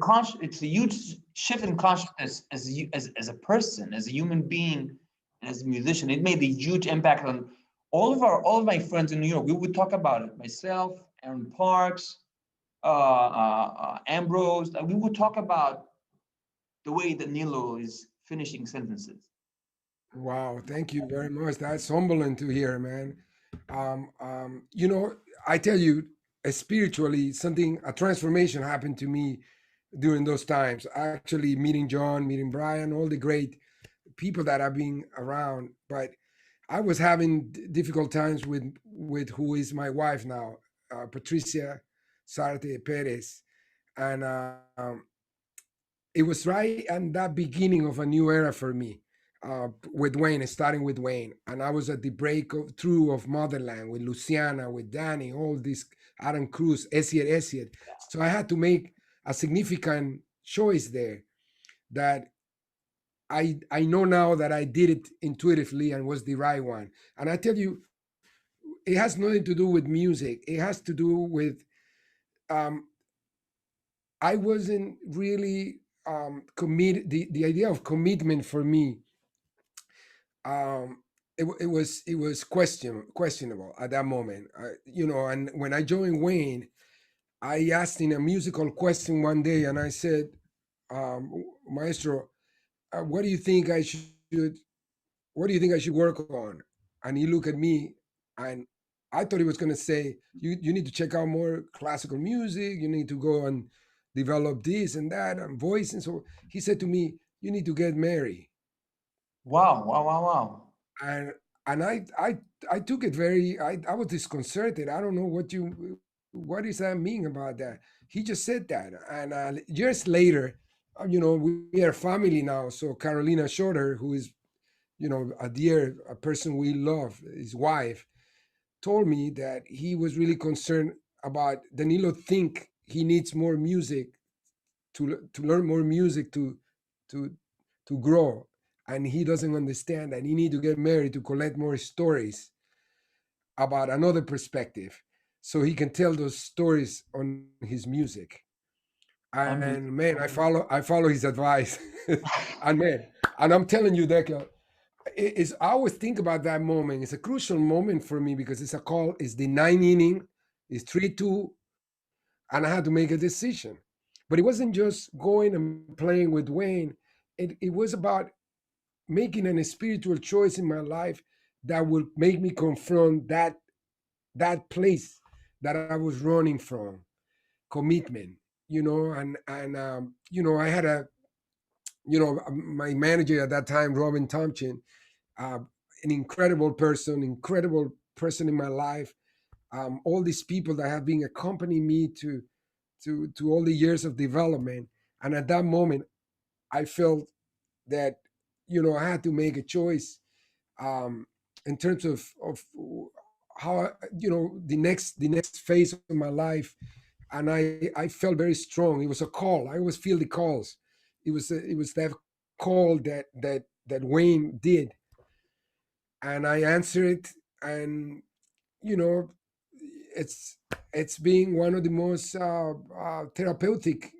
huge shift in consciousness as a person, as a human being, and as a musician. It made a huge impact on all of my friends in New York. We would talk about it. Myself, Aaron Parks, Ambrose. We would talk about the way that Nilo is finishing sentences. wow, thank you very much. That's humbling to hear, man. I tell you, spiritually, a transformation happened to me during those times. Actually, meeting John, meeting Brian, all the great people that I've been around. But I was having difficult times with who is my wife now, Patricia Sarte Perez, and it was right and that beginning of a new era for me. with Wayne, starting with Wayne, and I was at the break of, through of Motherland with Luciana, with Danny, all these Adam Cruz, Esiet. So I had to make a significant choice there that I know now that I did it intuitively and was the right one. And I tell you, it has nothing to do with music. It has to do with um, I wasn't really committed. The idea of commitment for me, it was questionable at that moment. And when I joined Wayne, I asked in a musical question one day, and I said, Maestro, what do you think I should what do you think I should work on? And he looked at me, and I thought he was going to say, you need to check out more classical music, you need to go and develop this and that and voice. And so he said to me, you need to get married. Wow, wow, wow, wow. And I took it very, I was disconcerted. I don't know what does that mean about that. He just said that. And years later, we are family now. So Carolina Shorter, who is a person we love, his wife, told me that he was really concerned about Danilo think he needs more music to learn more music to to grow, and he doesn't understand that he need to get married to collect more stories about another perspective, so he can tell those stories on his music. And man, I follow his advice, and man, and I'm telling you, Dekel, is I always think about that moment. It's a crucial moment for me because it's a call. It's the ninth inning. It's 3-2, and I had to make a decision. But it wasn't just going and playing with Wayne. It was about making a spiritual choice in my life that would make me confront that place that I was running from, commitment. I had my manager at that time, Robin Thompson, uh, an incredible person in my life. All these people that have been accompanying me to all the years of development. And at that moment, I felt that I had to make a choice, um, in terms of how the next phase of my life. And I felt very strong. It was a call. I always feel the calls. It was that call that Wayne did, and I answered it. And you know it's it's been one of the most therapeutic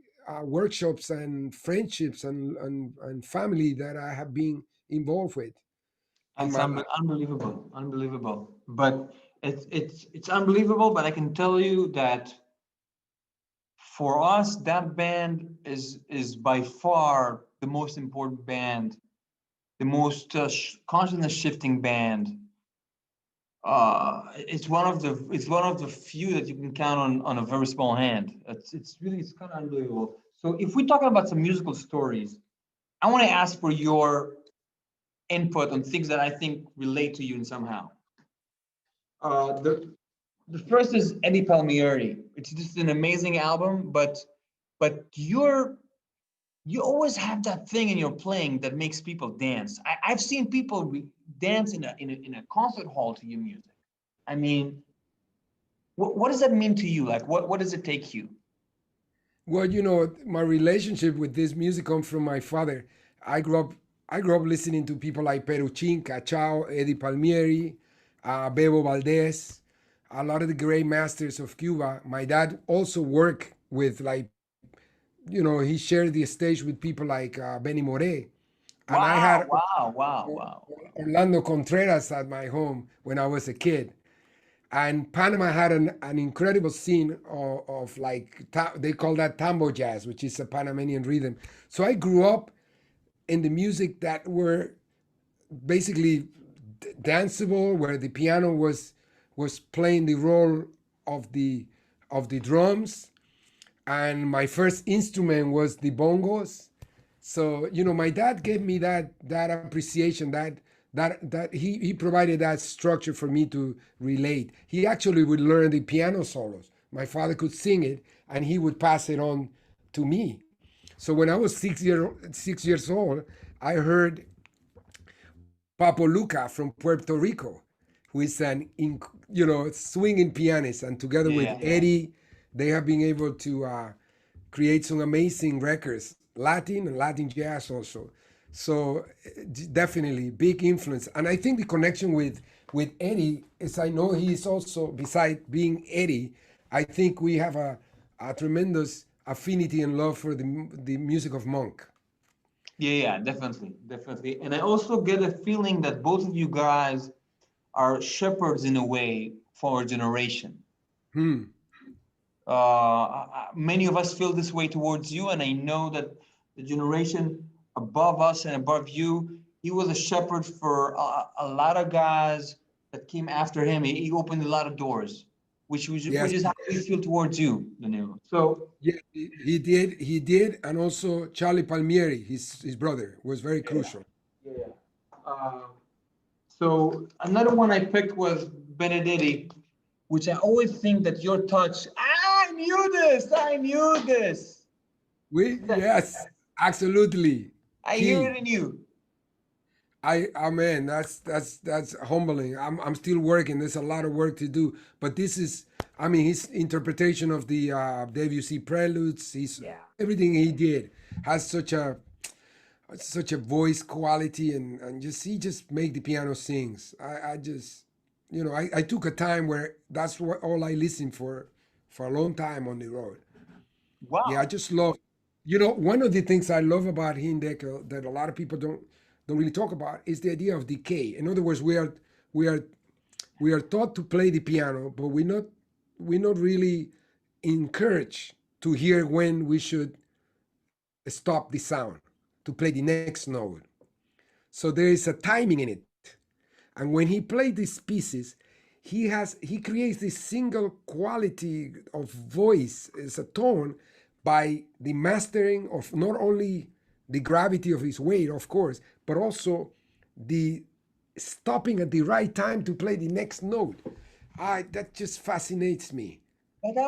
workshops and friendships and family that I have been involved with in It's my life. unbelievable, unbelievable. But it's unbelievable. But I can tell you that for us, that band is by far the most important band, the most consciousness shifting band. It's one of the few that you can count on a very small hand. It's kind of unbelievable. So if we're talking about some musical stories, I want to ask for your input on things that I think relate to you in somehow. The first is Eddie Palmieri. It's just an amazing album, but you always have that thing in your playing that makes people dance. I've seen people dance in a concert hall to your music. I mean, what does that mean to you? Like, what does it take you? Well, my relationship with this music comes from my father. I grew up I grew up listening to people like Peruchin, Cachao, Eddie Palmieri, Bebo Valdez, a lot of the great masters of Cuba. My dad also worked with, like, he shared the stage with people like Benny Moré. And I had Wow, wow, wow, wow. Orlando Contreras at my home when I was a kid. And Panama had an incredible scene of like, they call that tambo jazz, which is a Panamanian rhythm. So I grew up in the music that were basically danceable, where the piano was playing the role of the drums, and my first instrument was the bongos. So my dad gave me that appreciation, that he provided that structure for me to relate. He actually would learn the piano solos. My father could sing it, and he would pass it on to me. So when I was 6 years old, I heard Papo Luca from Puerto Rico, who is swinging pianist, and together with Eddie, they have been able to create some amazing records, Latin and Latin jazz also. So definitely big influence, and I think the connection with Eddie is, I know he is also, beside being Eddie, I think we have a tremendous affinity and love for the music of Monk. Yeah, definitely, definitely. And I also get a feeling that both of you guys are shepherds in a way for our generation. Hmm. Many of us feel this way towards you, and I know that the generation above us and above you, he was a shepherd for a lot of guys that came after him. He opened a lot of doors, which Yes. is how we feel towards you, Danilo. So Yeah, he did, and also Charlie Palmieri, his brother, was very crucial. yeah. Uh, so another one I picked was Benedetti, which I always think that your touch. I knew this. I knew this. Yes, absolutely I hear key. it in you. I mean, that's humbling. I'm still working. There's a lot of work to do, but this is, I mean, his interpretation of the Debussy preludes, his Yeah. everything he did has such a voice quality, and just he just make the piano sings. I just, I took a time where that's what all I listened for a long time on the road. Yeah, I Wow. just love, one of the things I love about Dekel that a lot of people don't really talk about is the idea of decay. In other words, we are we are taught to play the piano, but we're not really encouraged to hear when we should stop the sound to play the next note. So there is a timing in it. And when he played these pieces, he creates this single quality of voice as a tone by the mastering of not only the gravity of his weight, of course, but also the stopping at the right time to play the next note. That just fascinates me. But I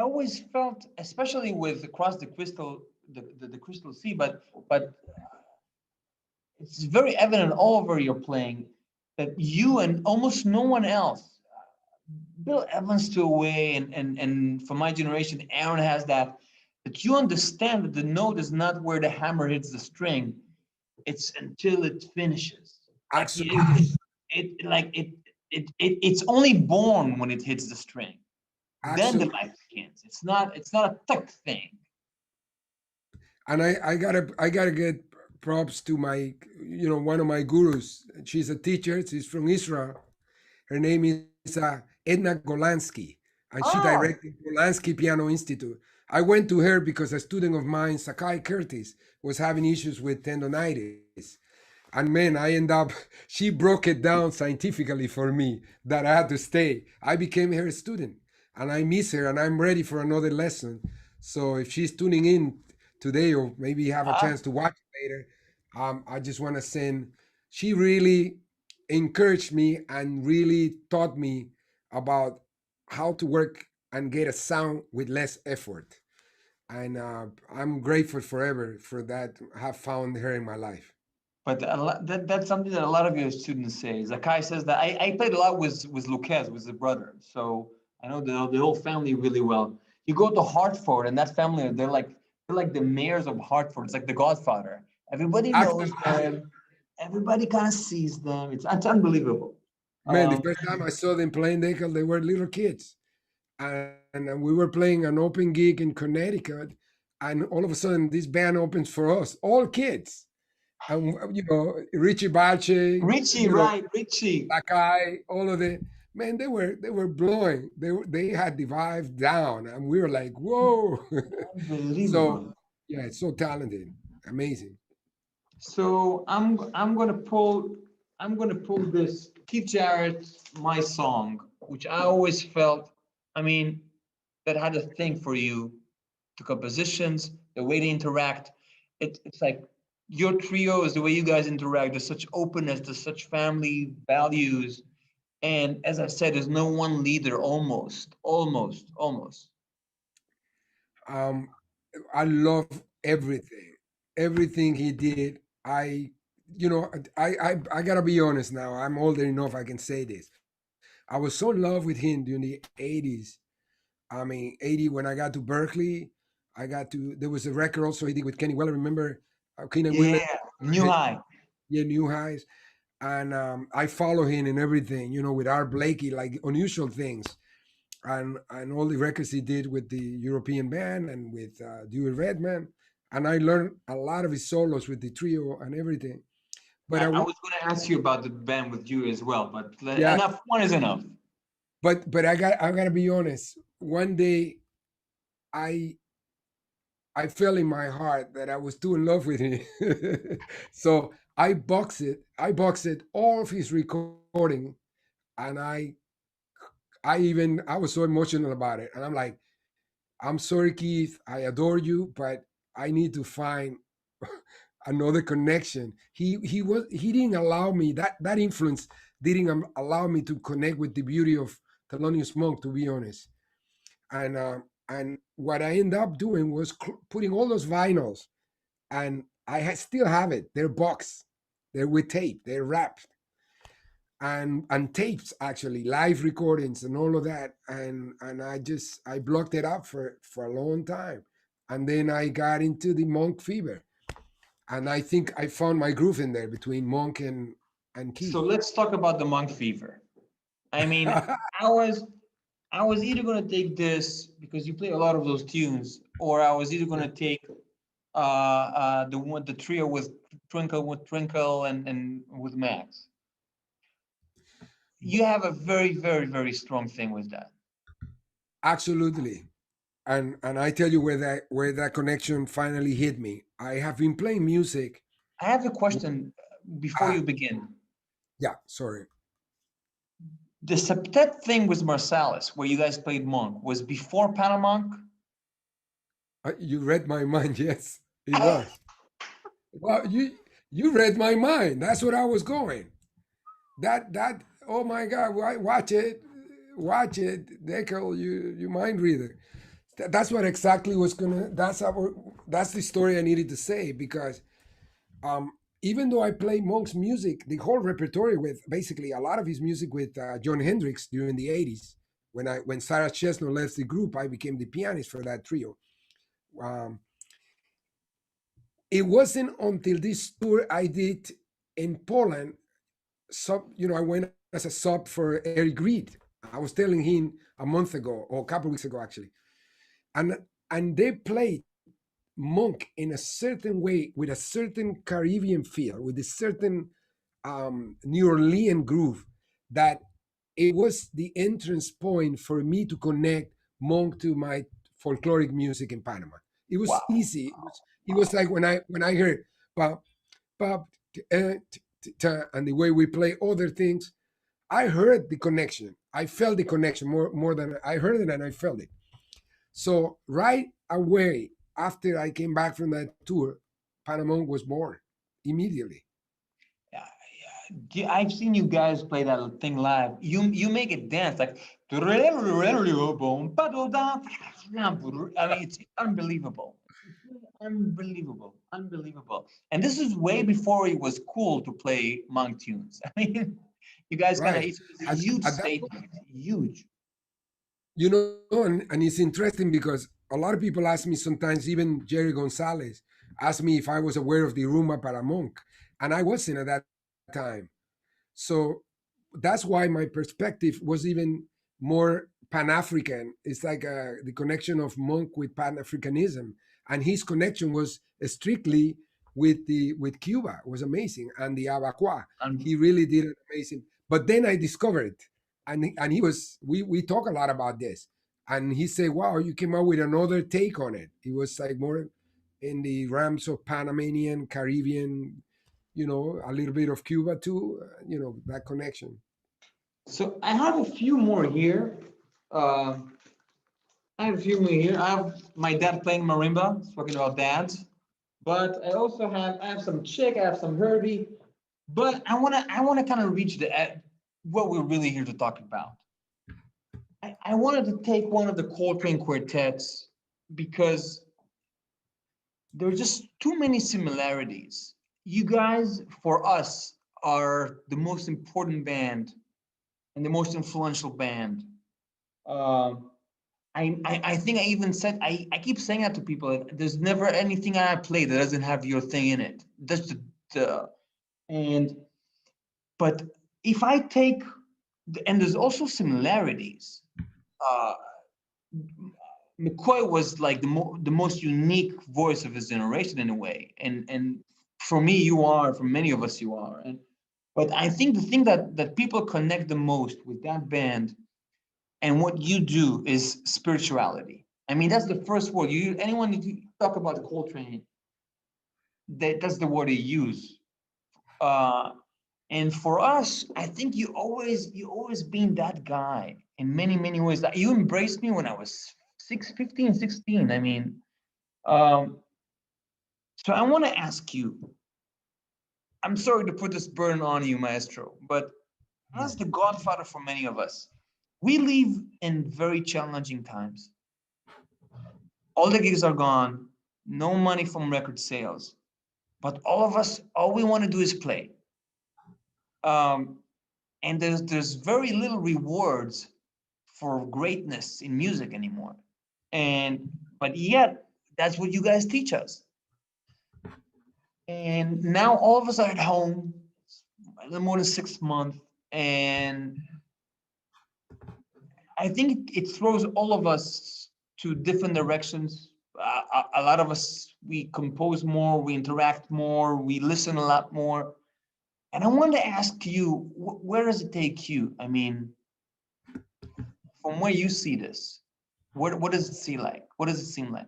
always felt, especially with across the crystal, the crystal sea, but it's very evident all over your playing that you and almost no one else, Bill Evans to a way, and for my generation, Aaron has that you understand that the note is not where the hammer hits the string, it's until it finishes. Like Absolutely. it's only born when it hits the string. Then the Absolutely. life begins. It's not a tech thing. And I gotta get props to my, one of my gurus. She's a teacher. She's from Israel. Her name is Edna Golansky, and she Oh, directed Golansky Piano Institute. I went to her because a student of mine, Sakai Curtis, was having issues with tendonitis. And man, I end up, she broke it down scientifically for me that I had to stay. I became her student, and I miss her, and I'm ready for another lesson. So if she's tuning in today, or maybe have a chance to watch it later, I just want to send, she really encouraged me and really taught me about how to work and get a sound with less effort. And I'm grateful forever for that. I have found her in my life. but that's something that a lot of your students say. Zakai says that I played a lot with Lucas, with the brother, so I know the whole family really well. You go to Hartford, and that family, they're like the mayors of Hartford. It's like the Godfather. Everybody knows Absolutely. them. Everybody kind of sees them. It's unbelievable. Man, the Um, first time I saw them playing Dekel, they were little kids. And we were playing an open gig in Connecticut. And all of a sudden, this band opens for us, all kids. And, Richie Balche, Richie, right? Richie. Sakai, all of the, man, they were blowing. They had the vibe down. And we were like, whoa. So, Unbelievable. yeah, it's so talented. Amazing. So I'm gonna pull this Keith Jarrett's My Song, which I always felt, I mean, that had a thing for you, the compositions, the way they interact. It's like your trio is the way you guys interact. There's such openness, there's such family values. And as I said, there's no one leader almost, almost, almost. Um, I love everything. Everything he did. I you know, I gotta be honest now. I'm older enough. I can say this. I was so in love with him during the '80s. I mean, '80 when I got to Berkeley, I got to. There was a record also he did with Kenny Wheeler. Remember Kenny Wheeler? Yeah, New High. Yeah, New Highs. And I follow him in everything. You know, with Art Blakey, like unusual things, and all the records he did with the European band and with Dewey Redman. And I learned a lot of his solos with the trio and everything. But I was going to ask you about the band with you as well, but yeah, enough. One is enough. but I gotta be honest. One day, I I felt in my heart that I was too in love with him, so I boxed all of his recording, and I was so emotional about it, and I'm like, I'm sorry, Keith, I adore you, but I need to find another connection. He didn't allow me that influence didn't allow me to connect with the beauty of Thelonious Monk, to be honest. And what I ended up doing was putting all those vinyls, and still have it. They're boxed, they're with tape, they're wrapped, and tapes, actually live recordings and all of that. And I blocked it up for a long time, and then I got into the Monk fever, and I think I found my groove in there between Monk and So Keith. let's talk about the Monk fever. I mean, I was I was either going to take this because you play a lot of those tunes, or I was either going to take the trio with Twinkle and with Max. You have a very very strong thing with that. Absolutely. And I tell you where that connection finally hit me. I have been playing music. I have a question before Ah, you begin. yeah, sorry. The septet thing with Marsalis, where you guys played Monk, was before Panamonk. You read my mind. Yes, it was. Well, you read my mind. That's what I was going. That oh my God, watch it, Dekel, you mind reader. That's what exactly was gonna. That's the story I needed to say, because um, even though I play Monk's music, the whole repertoire with basically a lot of his music with John Hendricks during the '80s. When Sarah Chestnut left the group, I became the pianist for that trio. Um, it wasn't until this tour I did in Poland, I went as a sub for Eric Reed. I was telling him a month ago, or a couple of weeks ago actually, and they played Monk in a certain way, with a certain Caribbean feel, with a certain New Orleans groove, that it was the entrance point for me to connect Monk to my folkloric music in Panama. It was Wow. easy. It was like when I heard pop pop and the way we play other things, I heard the connection. I felt the connection more than I heard it, and I felt it. So right away after I came back from that tour, Panama was born immediately. Yeah, yeah. I've seen you guys play that thing live. You make it dance like. I mean, it's unbelievable. It's really unbelievable, unbelievable. And this is way before it was cool to play monk tunes. I mean, you guys kind of, Right. it's a At, huge at that statement, huge. and it's interesting because a lot of people ask me sometimes, even Jerry Gonzalez asked me if I was aware of the Rumba para Monk, and I wasn't at that time. So that's why my perspective was even more Pan African. It's like the connection of Monk with Pan Africanism, and his connection was strictly with Cuba. It was amazing, and the Abaqua. And He really did it amazing. But then I discovered, and he was we talk a lot about this, and he said, "Wow, you came out with another take on it." It was like more in the realms of Panamanian, Caribbean, a little bit of Cuba too, that connection. so I have a few more here. Uh, I have a few more here. I have my dad playing marimba, talking about dads. But I have some chick, I have some Herbie. But I wanna kind of reach what we're really here to talk about. I wanted to take one of the Coltrane quartets because there are just too many similarities. you guys, for us, are the most important band and the most influential band. Um, I think I even said, I keep saying that to people. There's never anything I play that doesn't have your thing in it. That's the and but if I take and there's also similarities. Uh, McCoy was like the most unique voice of his generation in a way, and for me you are, for many of us you are, and but I think the thing that people connect the most with that band and what you do is spirituality. I mean, that's the first word. You anyone if you talk about Coltrane, that's the word they use. Uh, and for us, I think you always been that guy in many ways. That you embraced me when I was 15, 16. I mean, um, so I want to ask you. I'm sorry to put this burden on you, Maestro, but as the godfather for many of us, we live in very challenging times. All the gigs are gone, no money from record sales, but all of us, all we want to do is play. Um, and there's very little rewards for greatness in music anymore. And but yet that's what you guys teach us. And now all of us are at home, a little more than 6 months, and I think it throws all of us to different directions. A lot of us, we compose more, we interact more, we listen a lot more. And I wanted to ask you, where does it take you? I mean, from where you see this, what does it see like? What does it seem like?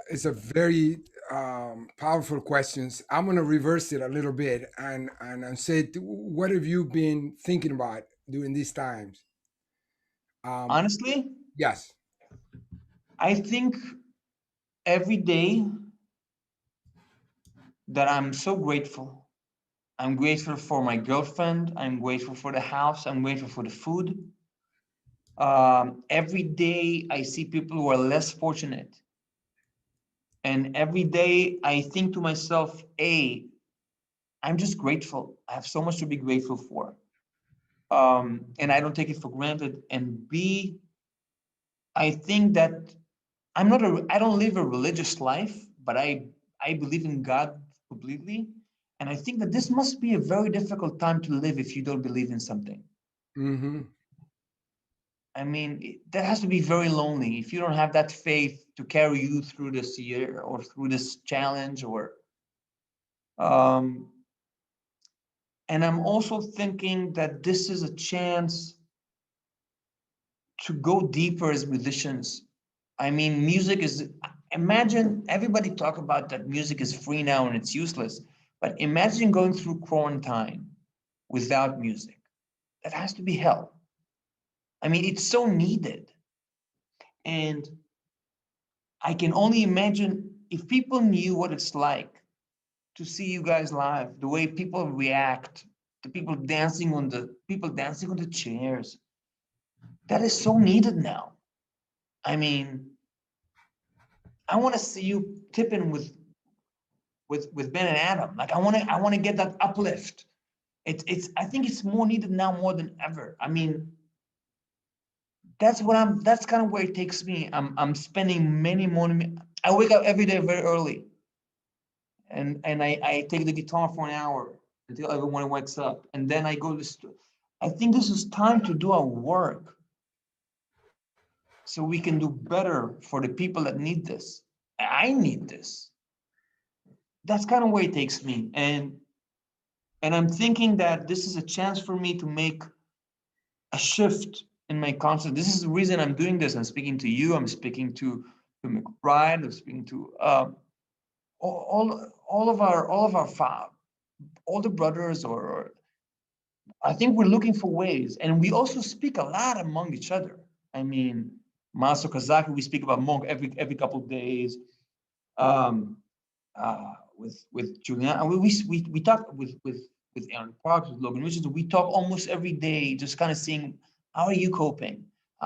It's a very powerful questions. I'm gonna reverse it a little bit and say, what have you been thinking about during these times? Um, Honestly, yes. I think every day that I'm so grateful. I'm grateful for my girlfriend. I'm grateful for the house. I'm grateful for the food. Every day I see people who are less fortunate. And every day I think to myself, A, I'm just grateful. I have so much to be grateful for. And I don't take it for granted. And B, I think that I don't live a religious life, but I believe in God completely. And I think that this must be a very difficult time to live if you don't believe in something. Mm-hmm. I mean, that has to be very lonely if you don't have that faith to carry you through this year or through this challenge or um and I'm also thinking that this is a chance to go deeper as musicians. I mean, music is, imagine everybody talk about that music is free now and it's useless, but imagine going through quarantine without music. That has to be hell. I mean, it's so needed. And I can only imagine if people knew what it's like to see you guys live, the way people react, the people dancing on the chairs. That is so needed now. I mean, I want to see you tipping with Ben and Adam. Like I want to get that uplift. It's I think it's more needed now more than ever. I mean, that's kind of where it takes me. I'm spending many morning. I wake up every day very early, and I take the guitar for an hour until everyone wakes up, and then I go to the. I think this is time to do our work so we can do better for the people that need this. I need this. That's kind of where it takes me, and I'm thinking that this is a chance for me to make a shift in my conscience. This is the reason I'm doing this. I'm speaking to you. I'm speaking to McBride. I'm speaking to all of our older brothers. Or I think we're looking for ways, and we also speak a lot among each other. I mean, Master Kazaki, we speak about Monk every couple of days. Um, with Julian, and we talk with Aaron Parks, with Logan Richards. We talk almost every day, just kind of seeing how are you coping,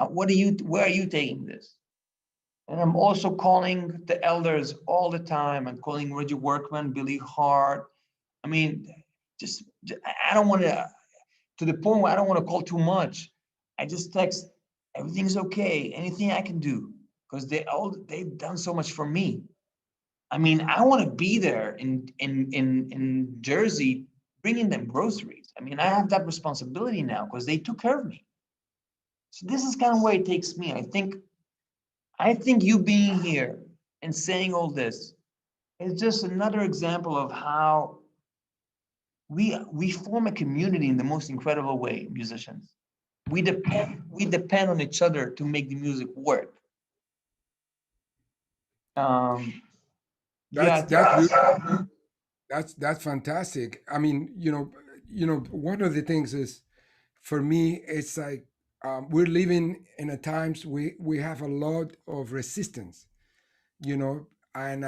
where are you taking this, And I'm also calling the elders all the time. I'm calling Reggie Workman, Billy Hart. I mean, just I don't want to the point where I don't want to call too much. I just text, everything's okay, anything I can do, because they've done so much for me. I mean, I want to be there in Jersey, bringing them groceries. I mean, I have that responsibility now because they took care of me. So this is kind of where it takes me. I think you being here and saying all this is just another example of how we form a community in the most incredible way, musicians. We depend on each other to make the music work. Um, That's yeah, that's beautiful. That's fantastic. I mean, one of the things is, for me, it's like, we're living in a times we have a lot of resistance, you know, and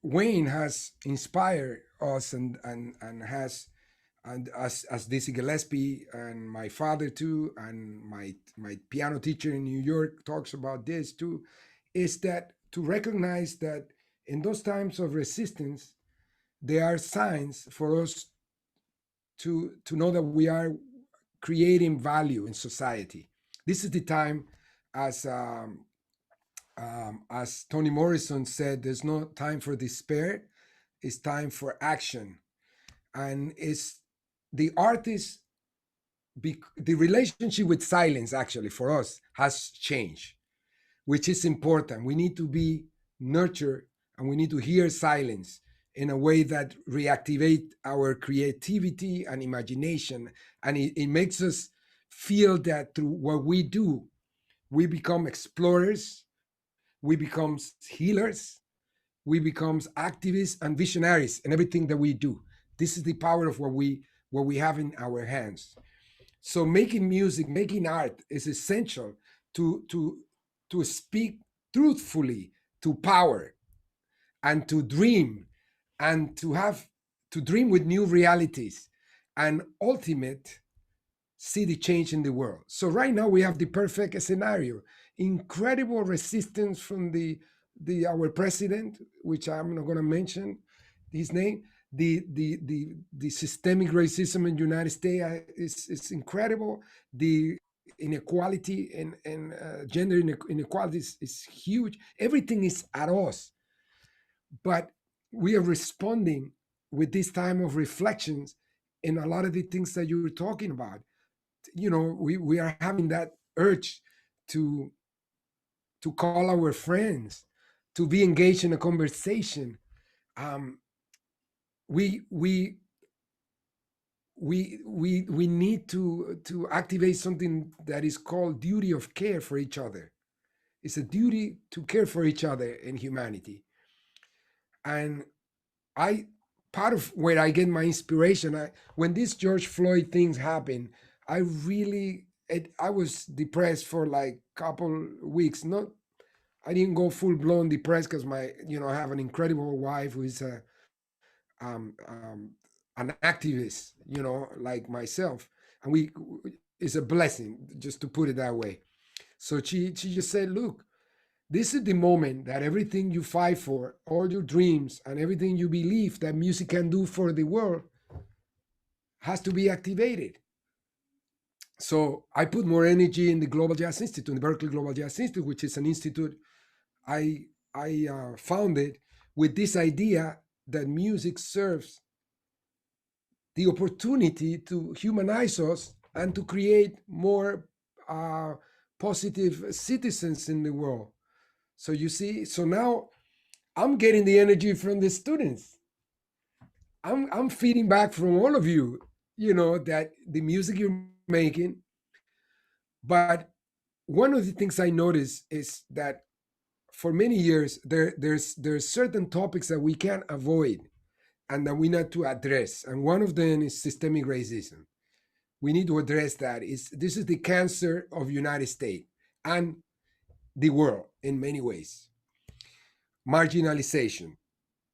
Wayne has inspired us, and has, and as Dizzy Gillespie and my father too, and my piano teacher in New York talks about this too, is that to recognize that in those times of resistance, there are signs for us to know that we are creating value in society. This is the time, as as Toni Morrison said, there's no time for despair. It's time for action, and it's the artist. The relationship with silence, actually, for us, has changed, which is important. We need to be nurtured, and we need to hear silence in a way that reactivate our creativity and imagination, and it makes us feel that through what we do, we become explorers, we become healers, we become activists and visionaries in everything that we do. This is the power of what we have in our hands. So making music, making art is essential to speak truthfully to power, and to dream, and to dream with new realities, and ultimate see the change in the world. So right now we have the perfect scenario. Incredible resistance from the our president, which I'm not going to mention his name. The systemic racism in the United States is incredible. The inequality and gender inequality is huge. Everything is at us, but we are responding with this time of reflections in a lot of the things that you were talking about. We are having that urge to call our friends, to be engaged in a conversation. um, we we we need to activate something that is called duty of care for each other. It's a duty to care for each other in humanity. And I part of where I get my inspiration, when these George Floyd things happen, I was depressed for like couple weeks. Not I didn't go full blown depressed, because I have an incredible wife who is an activist, like myself, and it's a blessing, just to put it that way. So she just said, "Look, this is the moment that everything you fight for, all your dreams, and everything you believe that music can do for the world, has to be activated." So I put more energy in the Global Jazz Institute, the Berkeley Global Jazz Institute, which is an institute I founded with this idea that music serves the opportunity to humanize us and to create more uh, positive citizens in the world. So you see, so now I'm getting the energy from the students. I'm feeding back from all of you, that the music you're making. But one of the things I notice is that for many years there's certain topics that we can't avoid and that we need to address. And one of them is systemic racism. We need to address that. This is the cancer of United States and the world in many ways. Marginalization,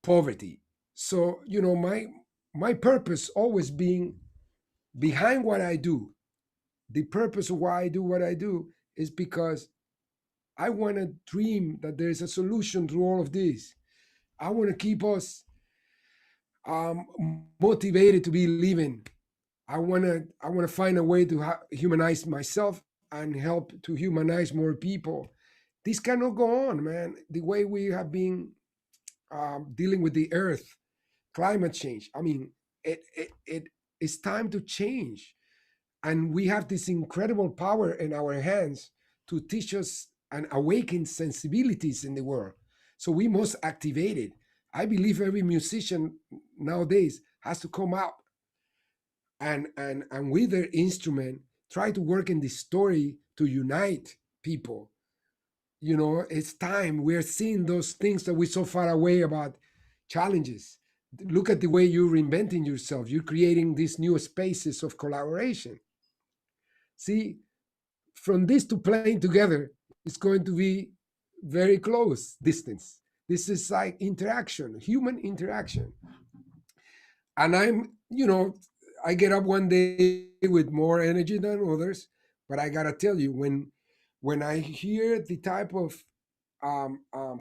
poverty. So, my purpose always being behind what I do, the purpose of why I do what I do is because I want to dream that there's a solution to all of this. I want to keep us motivated to be living. I want to find a way to humanize myself and help to humanize more people. This cannot go on, man. The way we have been dealing with the earth, climate change. I mean, it's time to change, and we have this incredible power in our hands to teach us and awaken sensibilities in the world. So we must activate it. I believe every musician nowadays has to come out and with their instrument try to work in the story to unite people. It's time. We're seeing those things that we're so far away about, challenges. Look at the way you're reinventing yourself. You're creating these new spaces of collaboration. See, from this to playing together, it's going to be very close distance. This is like interaction, human interaction. And I get up one day with more energy than others, but I gotta tell you, when I hear the type of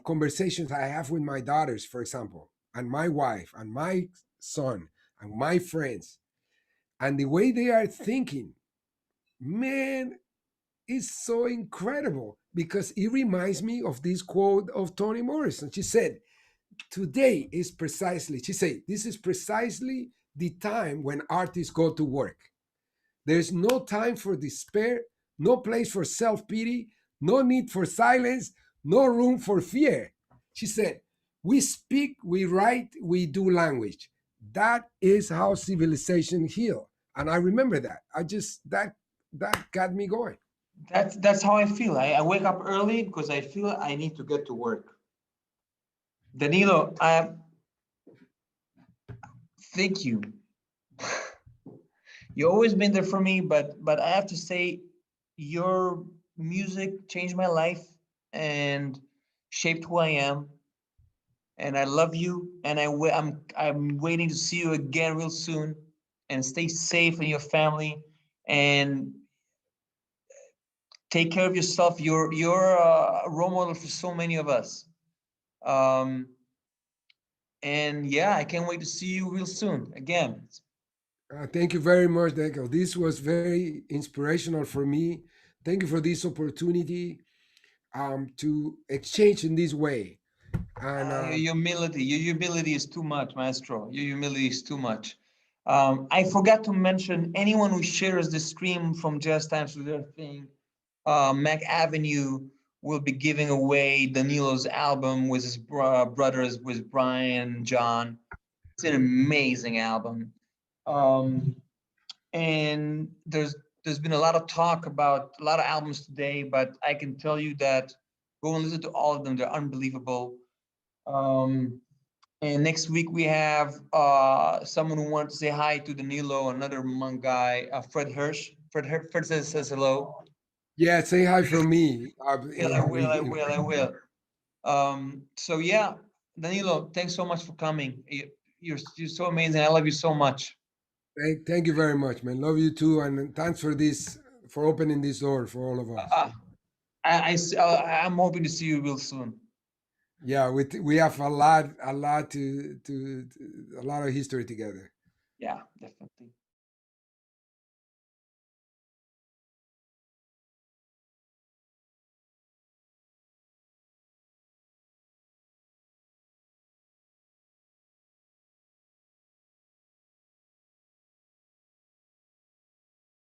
conversations I have with my daughters, for example, and my wife, and my son, and my friends, and the way they are thinking, man, it's so incredible because it reminds me of this quote of Toni Morrison. She said, today is precisely, she said, this is precisely the time when artists go to work. There's no time for despair, no place for self pity, no need for silence, no room for fear. She said, we speak, we write, we do language. That is how civilization heal. And I remember that. That got me going. That's how I feel. I wake up early because I feel I need to get to work. Danilo, thank you. You always been there for me, but I have to say, your music changed my life and shaped who I am. And I love you. And I'm waiting to see you again real soon. And stay safe and your family. And take care of yourself. You're a role model for so many of us. Um, and yeah, I can't wait to see you real soon again. Thank you very much, Dekel. This was very inspirational for me. Thank you for this opportunity to exchange in this way. And Your humility is too much, Maestro. Your humility is too much. I forgot to mention anyone who shares the stream from Jazz Times to their thing. Mac Avenue will be giving away Danilo's album with his brothers, with Brian and John. It's an amazing album. Um, and there's been a lot of talk about a lot of albums today, but I can tell you that go and listen to all of them. They're unbelievable. Um, and next week we have someone who wants to say hi to Danilo, another Hmong guy, Fred Hirsch. Fred says hello. yeah, say hi from me. I will. So yeah, Danilo, thanks so much for coming. You're so amazing. I love you so much. Thank you very much, man. Love you too, and thanks for this, for opening this door for all of us. I'm hoping to see you real soon. Yeah, we have a lot to a lot of history together. Yeah, definitely.